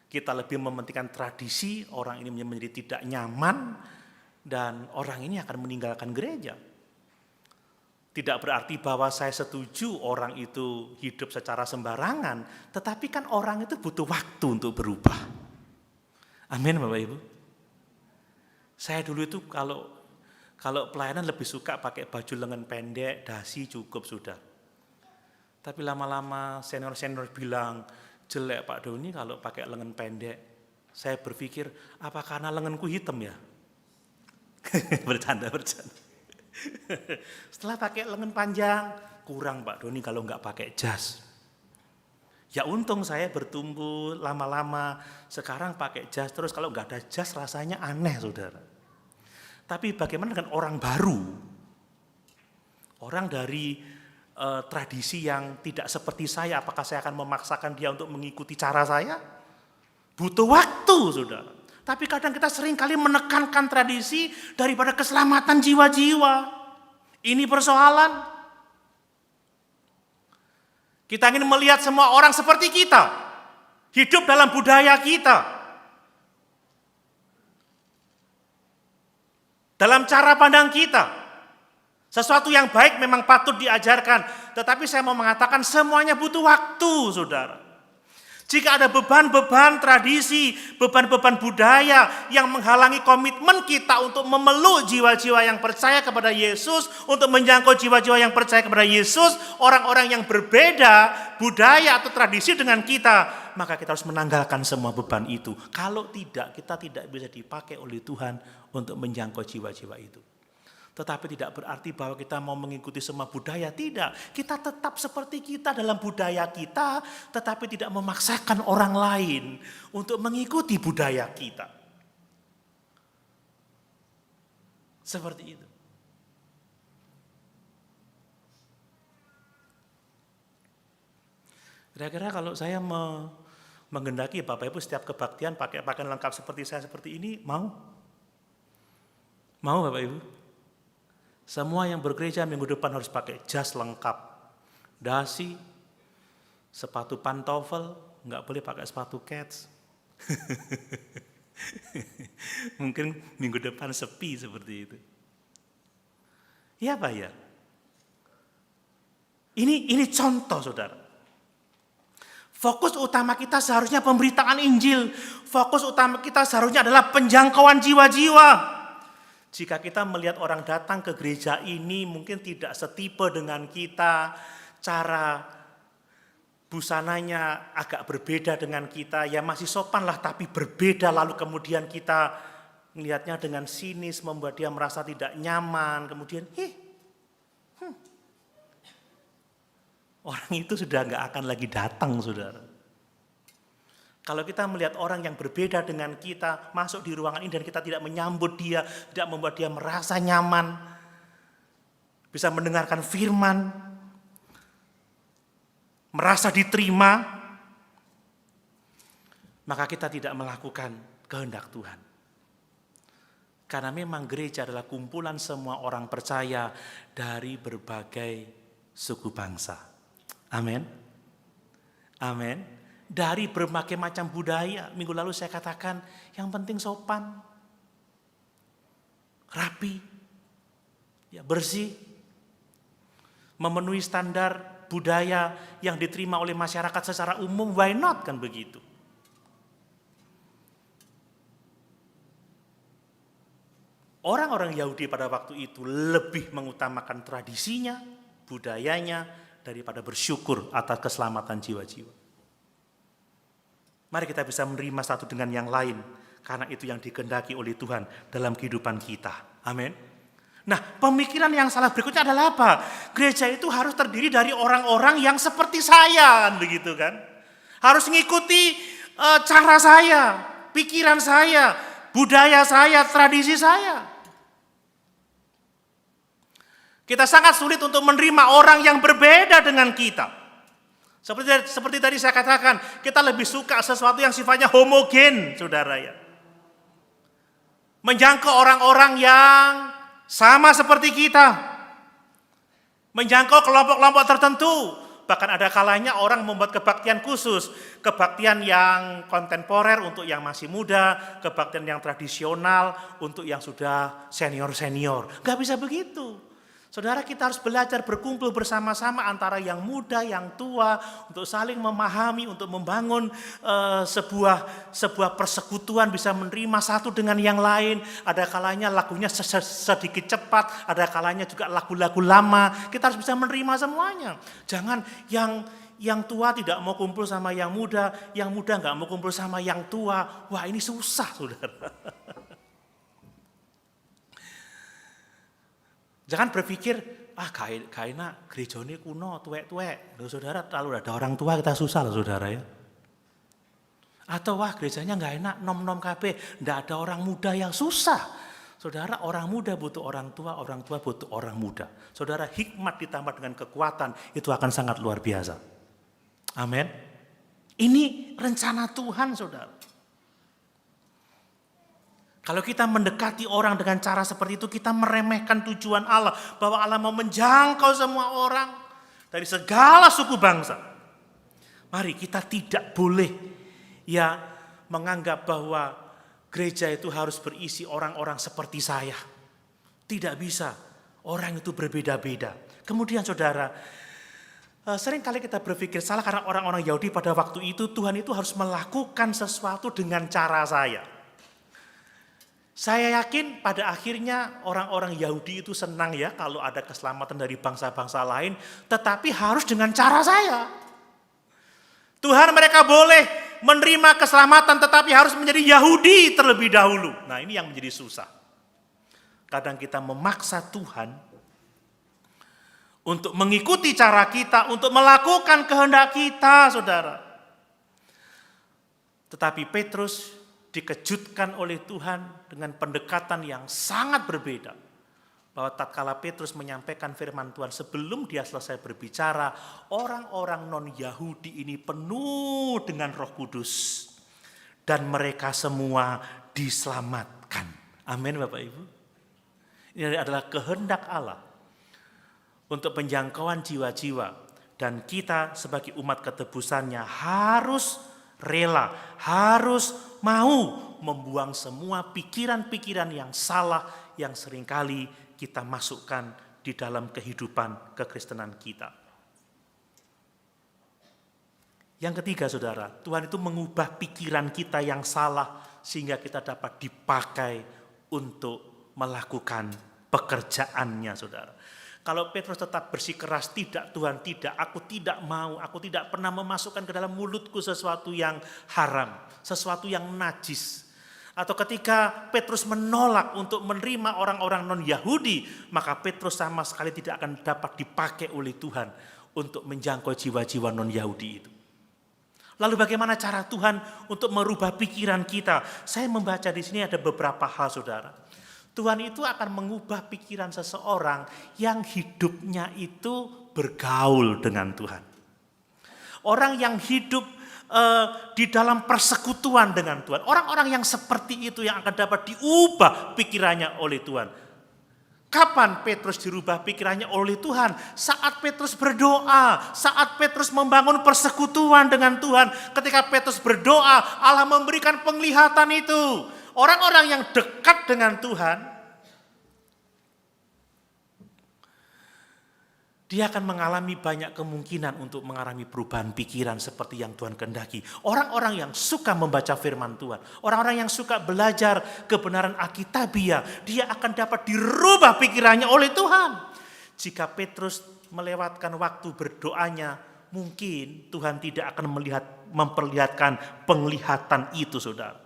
kita lebih mementingkan tradisi, orang ini menjadi tidak nyaman, dan orang ini akan meninggalkan gereja. Tidak berarti bahwa saya setuju orang itu hidup secara sembarangan, tetapi kan orang itu butuh waktu untuk berubah. Amin Bapak Ibu. Saya dulu itu kalau pelayanan lebih suka pakai baju lengan pendek, dasi cukup sudah. Tapi lama-lama senior-senior bilang, jelek Pak Doni kalau pakai lengan pendek. Saya berpikir, apa karena lenganku hitam ya? Bercanda. Setelah pakai lengan panjang, kurang Pak Doni kalau nggak pakai jas. Ya untung saya bertumbuh lama-lama, sekarang pakai jas terus, kalau nggak ada jas rasanya aneh saudara. Tapi bagaimana dengan orang baru? Orang dari tradisi yang tidak seperti saya, apakah saya akan memaksakan dia untuk mengikuti cara saya? Butuh waktu saudara. Tapi kadang kita sering kali menekankan tradisi daripada keselamatan jiwa-jiwa. Ini persoalan. Kita ingin melihat semua orang seperti kita, hidup dalam budaya kita, dalam cara pandang kita. Sesuatu yang baik memang patut diajarkan, tetapi saya mau mengatakan semuanya butuh waktu, saudara. Jika ada beban-beban tradisi, beban-beban budaya yang menghalangi komitmen kita untuk memeluk jiwa-jiwa yang percaya kepada Yesus, untuk menjangkau jiwa-jiwa yang percaya kepada Yesus, orang-orang yang berbeda budaya atau tradisi dengan kita, maka kita harus menanggalkan semua beban itu. Kalau tidak, kita tidak bisa dipakai oleh Tuhan untuk menjangkau jiwa-jiwa itu. Tetapi tidak berarti bahwa kita mau mengikuti semua budaya, tidak. Kita tetap seperti kita dalam budaya kita, tetapi tidak memaksakan orang lain untuk mengikuti budaya kita. Seperti itu. Kira-kira kalau saya menghendaki Bapak Ibu setiap kebaktian pakai pakaian lengkap seperti saya seperti ini, mau? Mau Bapak Ibu? Semua yang bergereja minggu depan harus pakai jas lengkap, dasi, sepatu pantofel, nggak boleh pakai sepatu kets. Mungkin minggu depan sepi seperti itu. Ya Pak ya. Ini contoh saudara. Fokus utama kita seharusnya pemberitaan Injil. Fokus utama kita seharusnya adalah penjangkauan jiwa-jiwa. Jika kita melihat orang datang ke gereja ini mungkin tidak setipe dengan kita, cara busananya agak berbeda dengan kita, ya masih sopan lah tapi berbeda, lalu kemudian kita melihatnya dengan sinis, membuat dia merasa tidak nyaman, kemudian orang itu sudah nggak akan lagi datang, saudara. Kalau kita melihat orang yang berbeda dengan kita masuk di ruangan ini dan kita tidak menyambut dia, tidak membuat dia merasa nyaman, bisa mendengarkan firman, merasa diterima, maka kita tidak melakukan kehendak Tuhan. Karena memang gereja adalah kumpulan semua orang percaya dari berbagai suku bangsa. Amin. Amin. Dari berbagai macam budaya. Minggu lalu saya katakan yang penting sopan, rapi, ya, bersih, memenuhi standar budaya yang diterima oleh masyarakat secara umum. Why not, kan begitu? Orang-orang Yahudi pada waktu itu lebih mengutamakan tradisinya, budayanya, daripada bersyukur atas keselamatan jiwa-jiwa. Mari kita bisa menerima satu dengan yang lain, karena itu yang dikehendaki oleh Tuhan dalam kehidupan kita. Amin. Nah, pemikiran yang salah berikutnya adalah apa? Gereja itu harus terdiri dari orang-orang yang seperti saya, begitu kan? Harus mengikuti cara saya, pikiran saya, budaya saya, tradisi saya. Kita sangat sulit untuk menerima orang yang berbeda dengan kita. Seperti tadi saya katakan, kita lebih suka sesuatu yang sifatnya homogen, saudara ya. Menjangkau orang-orang yang sama seperti kita. Menjangkau kelompok-kelompok tertentu. Bahkan ada kalanya orang membuat kebaktian khusus. Kebaktian yang kontemporer untuk yang masih muda. Kebaktian yang tradisional untuk yang sudah senior-senior. Gak bisa begitu. Saudara, kita harus belajar berkumpul bersama-sama antara yang muda, yang tua, untuk saling memahami, untuk membangun sebuah persekutuan, bisa menerima satu dengan yang lain. Ada kalanya lagunya sedikit cepat, ada kalanya juga lagu-lagu lama. Kita harus bisa menerima semuanya. Jangan yang tua tidak mau kumpul sama yang muda nggak mau kumpul sama yang tua. Wah, ini susah, saudara. Jangan berpikir, kayaknya gereja ini kuno, tuwek-tuwek. Loh, saudara, kalau ada orang tua kita susah loh, saudara ya. Atau gerejanya nggak enak, nom-nom KB, nggak ada orang muda, yang susah. Saudara, orang muda butuh orang tua butuh orang muda. Saudara, hikmat ditambah dengan kekuatan, itu akan sangat luar biasa. Amin. Ini rencana Tuhan, saudara. Kalau kita mendekati orang dengan cara seperti itu, kita meremehkan tujuan Allah. Bahwa Allah mau menjangkau semua orang dari segala suku bangsa. Mari kita tidak boleh menganggap bahwa gereja itu harus berisi orang-orang seperti saya. Tidak bisa, orang itu berbeda-beda. Kemudian saudara, sering kali kita berpikir salah karena orang-orang Yahudi pada waktu itu, Tuhan itu harus melakukan sesuatu dengan cara saya. Saya yakin pada akhirnya orang-orang Yahudi itu senang ya kalau ada keselamatan dari bangsa-bangsa lain, tetapi harus dengan cara saya. Tuhan, mereka boleh menerima keselamatan tetapi harus menjadi Yahudi terlebih dahulu. Nah, ini yang menjadi susah. Kadang kita memaksa Tuhan untuk mengikuti cara kita, untuk melakukan kehendak kita, saudara. Tetapi Petrus dikejutkan oleh Tuhan dengan pendekatan yang sangat berbeda. Bahwa tatkala Petrus menyampaikan firman Tuhan, sebelum dia selesai berbicara, orang-orang non-Yahudi ini penuh dengan Roh Kudus. Dan mereka semua diselamatkan. Amin, Bapak Ibu. Ini adalah kehendak Allah untuk penjangkauan jiwa-jiwa. Dan kita sebagai umat ketebusannya harus rela, harus mau membuang semua pikiran-pikiran yang salah yang seringkali kita masukkan di dalam kehidupan kekristenan kita. Yang ketiga, saudara, Tuhan itu mengubah pikiran kita yang salah sehingga kita dapat dipakai untuk melakukan pekerjaannya, saudara. Kalau Petrus tetap bersikeras, tidak Tuhan, tidak, aku tidak mau, aku tidak pernah memasukkan ke dalam mulutku sesuatu yang haram, sesuatu yang najis. Atau ketika Petrus menolak untuk menerima orang-orang non-Yahudi, maka Petrus sama sekali tidak akan dapat dipakai oleh Tuhan untuk menjangkau jiwa-jiwa non-Yahudi itu. Lalu bagaimana cara Tuhan untuk merubah pikiran kita? Saya membaca di sini ada beberapa hal, saudara. Tuhan itu akan mengubah pikiran seseorang yang hidupnya itu bergaul dengan Tuhan. Orang yang hidup di dalam persekutuan dengan Tuhan. Orang-orang yang seperti itu yang akan dapat diubah pikirannya oleh Tuhan. Kapan Petrus dirubah pikirannya oleh Tuhan? Saat Petrus berdoa, saat Petrus membangun persekutuan dengan Tuhan. Ketika Petrus berdoa, Allah memberikan penglihatan itu. Orang-orang yang dekat dengan Tuhan, dia akan mengalami banyak kemungkinan untuk mengalami perubahan pikiran seperti yang Tuhan kehendaki. Orang-orang yang suka membaca firman Tuhan, orang-orang yang suka belajar kebenaran Alkitabiah, dia akan dapat dirubah pikirannya oleh Tuhan. Jika Petrus melewatkan waktu berdoanya, mungkin Tuhan tidak akan memperlihatkan penglihatan itu, saudara.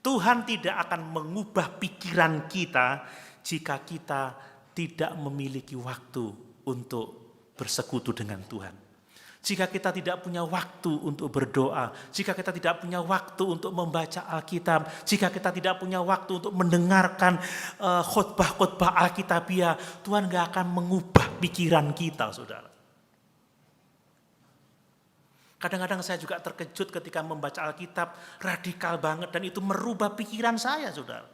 Tuhan tidak akan mengubah pikiran kita jika kita tidak memiliki waktu untuk bersekutu dengan Tuhan. Jika kita tidak punya waktu untuk berdoa, jika kita tidak punya waktu untuk membaca Alkitab, jika kita tidak punya waktu untuk mendengarkan khotbah-khotbah Alkitabiah, Tuhan gak akan mengubah pikiran kita, saudara. Kadang-kadang saya juga terkejut ketika membaca Alkitab, radikal banget, dan itu merubah pikiran saya, saudara.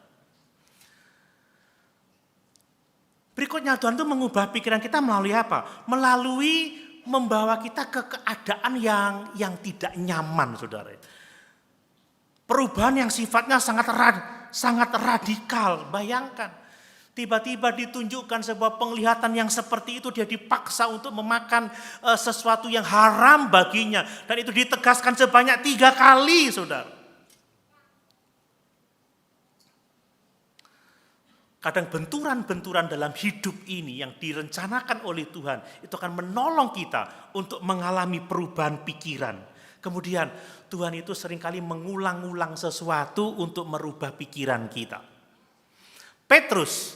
Berikutnya Tuhan itu mengubah pikiran kita melalui apa? Melalui membawa kita ke keadaan yang tidak nyaman, saudara. Perubahan yang sifatnya sangat radikal. Bayangkan, tiba-tiba ditunjukkan sebuah penglihatan yang seperti itu, dia dipaksa untuk memakan sesuatu yang haram baginya. Dan itu ditegaskan sebanyak 3 kali, saudara. Kadang benturan-benturan dalam hidup ini yang direncanakan oleh Tuhan, itu akan menolong kita untuk mengalami perubahan pikiran. Kemudian Tuhan itu seringkali mengulang-ulang sesuatu untuk merubah pikiran kita. Petrus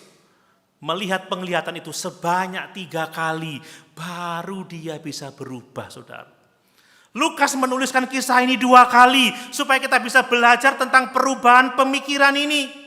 melihat penglihatan itu sebanyak 3 kali, baru dia bisa berubah, saudara. Lukas menuliskan kisah ini 2 kali, supaya kita bisa belajar tentang perubahan pemikiran ini.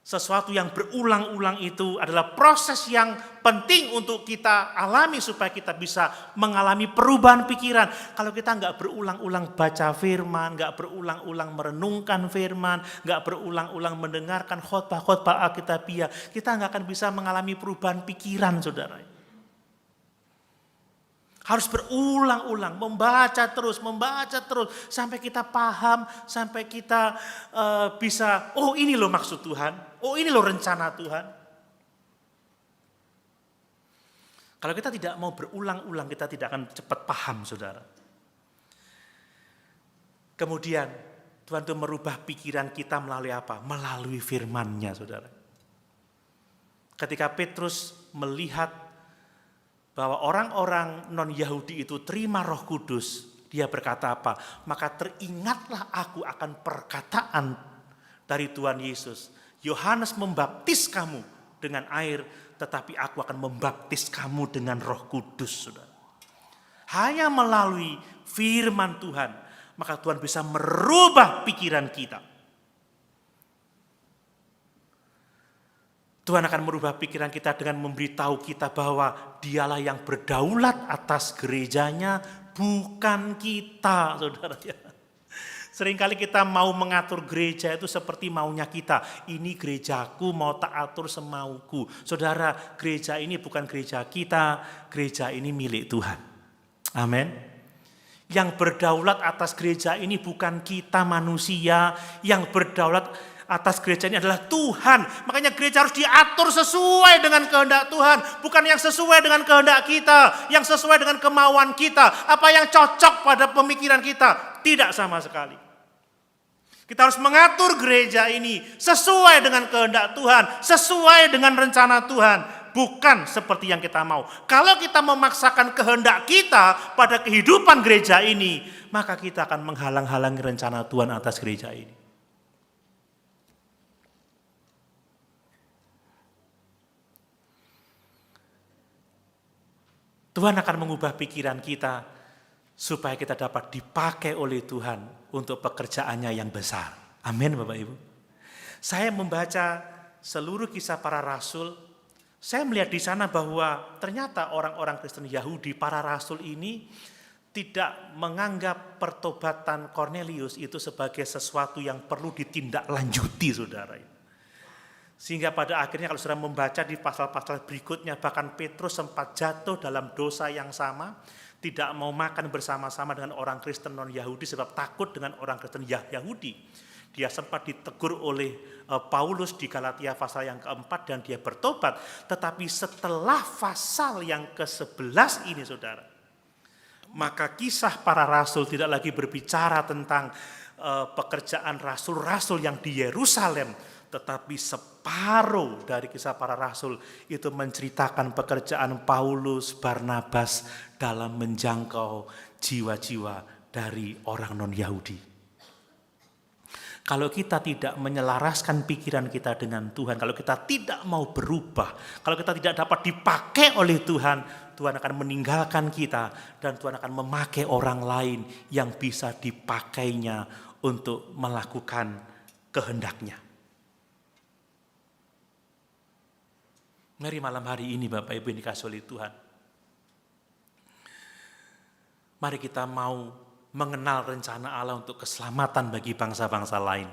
Sesuatu yang berulang-ulang itu adalah proses yang penting untuk kita alami supaya kita bisa mengalami perubahan pikiran. Kalau kita nggak berulang-ulang baca firman, nggak berulang-ulang merenungkan firman, nggak berulang-ulang mendengarkan khotbah-khotbah Alkitabiah, kita nggak akan bisa mengalami perubahan pikiran, saudara. Harus berulang-ulang, membaca terus, sampai kita paham, sampai kita bisa, oh ini loh maksud Tuhan, oh ini loh rencana Tuhan. Kalau kita tidak mau berulang-ulang, kita tidak akan cepat paham, saudara. Kemudian Tuhan itu merubah pikiran kita melalui apa? Melalui firman-Nya, saudara. Ketika Petrus melihat bahwa orang-orang non-Yahudi itu terima Roh Kudus, dia berkata apa? Maka teringatlah aku akan perkataan dari Tuhan Yesus. Yohanes membaptis kamu dengan air, tetapi aku akan membaptis kamu dengan Roh Kudus, saudara. Hanya melalui firman Tuhan, maka Tuhan bisa merubah pikiran kita. Tuhan akan merubah pikiran kita dengan memberitahu kita bahwa Dialah yang berdaulat atas gerejanya, bukan kita, saudara. Seringkali kita mau mengatur gereja itu seperti maunya kita. Ini gerejaku, mau tak atur semauku. Saudara, gereja ini bukan gereja kita, gereja ini milik Tuhan. Amin. Yang berdaulat atas gereja ini bukan kita manusia, yang berdaulat atas gereja ini adalah Tuhan. Makanya gereja harus diatur sesuai dengan kehendak Tuhan, bukan yang sesuai dengan kehendak kita, yang sesuai dengan kemauan kita, apa yang cocok pada pemikiran kita, tidak sama sekali. Kita harus mengatur gereja ini sesuai dengan kehendak Tuhan, sesuai dengan rencana Tuhan, bukan seperti yang kita mau. Kalau kita memaksakan kehendak kita pada kehidupan gereja ini, maka kita akan menghalang-halangi rencana Tuhan atas gereja ini. Tuhan akan mengubah pikiran kita supaya kita dapat dipakai oleh Tuhan untuk pekerjaannya yang besar. Amin, Bapak Ibu. Saya membaca seluruh kisah para rasul, saya melihat di sana bahwa ternyata orang-orang Kristen Yahudi, para rasul ini tidak menganggap pertobatan Cornelius itu sebagai sesuatu yang perlu ditindaklanjuti, saudara. Sehingga pada akhirnya kalau saudara membaca di pasal-pasal berikutnya, bahkan Petrus sempat jatuh dalam dosa yang sama, tidak mau makan bersama-sama dengan orang Kristen non-Yahudi sebab takut dengan orang Kristen Yahudi. Dia sempat ditegur oleh Paulus di Galatia pasal yang keempat dan dia bertobat. Tetapi setelah pasal yang ke-11 ini, saudara, maka kisah para rasul tidak lagi berbicara tentang pekerjaan rasul-rasul yang di Yerusalem, tetapi separuh dari kisah para rasul itu menceritakan pekerjaan Paulus, Barnabas dalam menjangkau jiwa-jiwa dari orang non-Yahudi. Kalau kita tidak menyelaraskan pikiran kita dengan Tuhan, kalau kita tidak mau berubah, kalau kita tidak dapat dipakai oleh Tuhan, Tuhan akan meninggalkan kita dan Tuhan akan memakai orang lain yang bisa dipakainya untuk melakukan kehendaknya. Mari malam hari ini Bapak Ibu yang dikasihi oleh Tuhan, mari kita mau mengenal rencana Allah untuk keselamatan bagi bangsa-bangsa lain.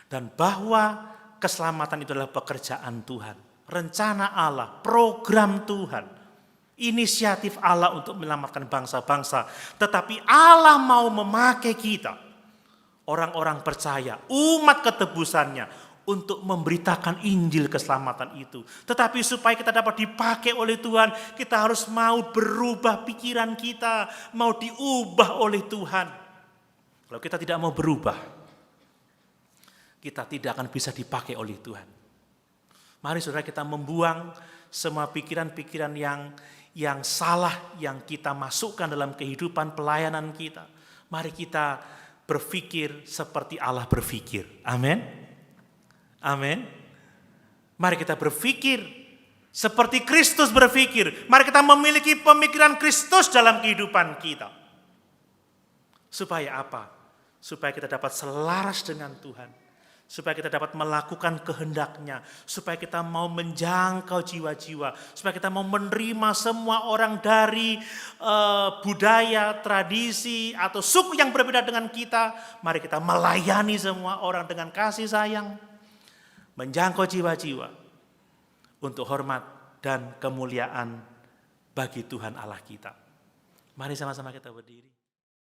Dan bahwa keselamatan itu adalah pekerjaan Tuhan, rencana Allah, program Tuhan, inisiatif Allah untuk menyelamatkan bangsa-bangsa. Tetapi Allah mau memakai kita, orang-orang percaya, umat ketebusannya, untuk memberitakan Injil keselamatan itu. Tetapi supaya kita dapat dipakai oleh Tuhan, kita harus mau berubah pikiran kita, mau diubah oleh Tuhan. Kalau kita tidak mau berubah, kita tidak akan bisa dipakai oleh Tuhan. Mari saudara kita membuang semua pikiran-pikiran yang salah yang kita masukkan dalam kehidupan pelayanan kita. Mari kita berpikir seperti Allah berpikir. Amin. Amin. Mari kita berpikir seperti Kristus berpikir. Mari kita memiliki pemikiran Kristus dalam kehidupan kita. Supaya apa? Supaya kita dapat selaras dengan Tuhan. Supaya kita dapat melakukan kehendak-Nya. Supaya kita mau menjangkau jiwa-jiwa. Supaya kita mau menerima semua orang dari budaya, tradisi, atau suku yang berbeda dengan kita. Mari kita melayani semua orang dengan kasih sayang. Menjangkau jiwa-jiwa untuk hormat dan kemuliaan bagi Tuhan Allah kita. Mari sama-sama kita berdiri.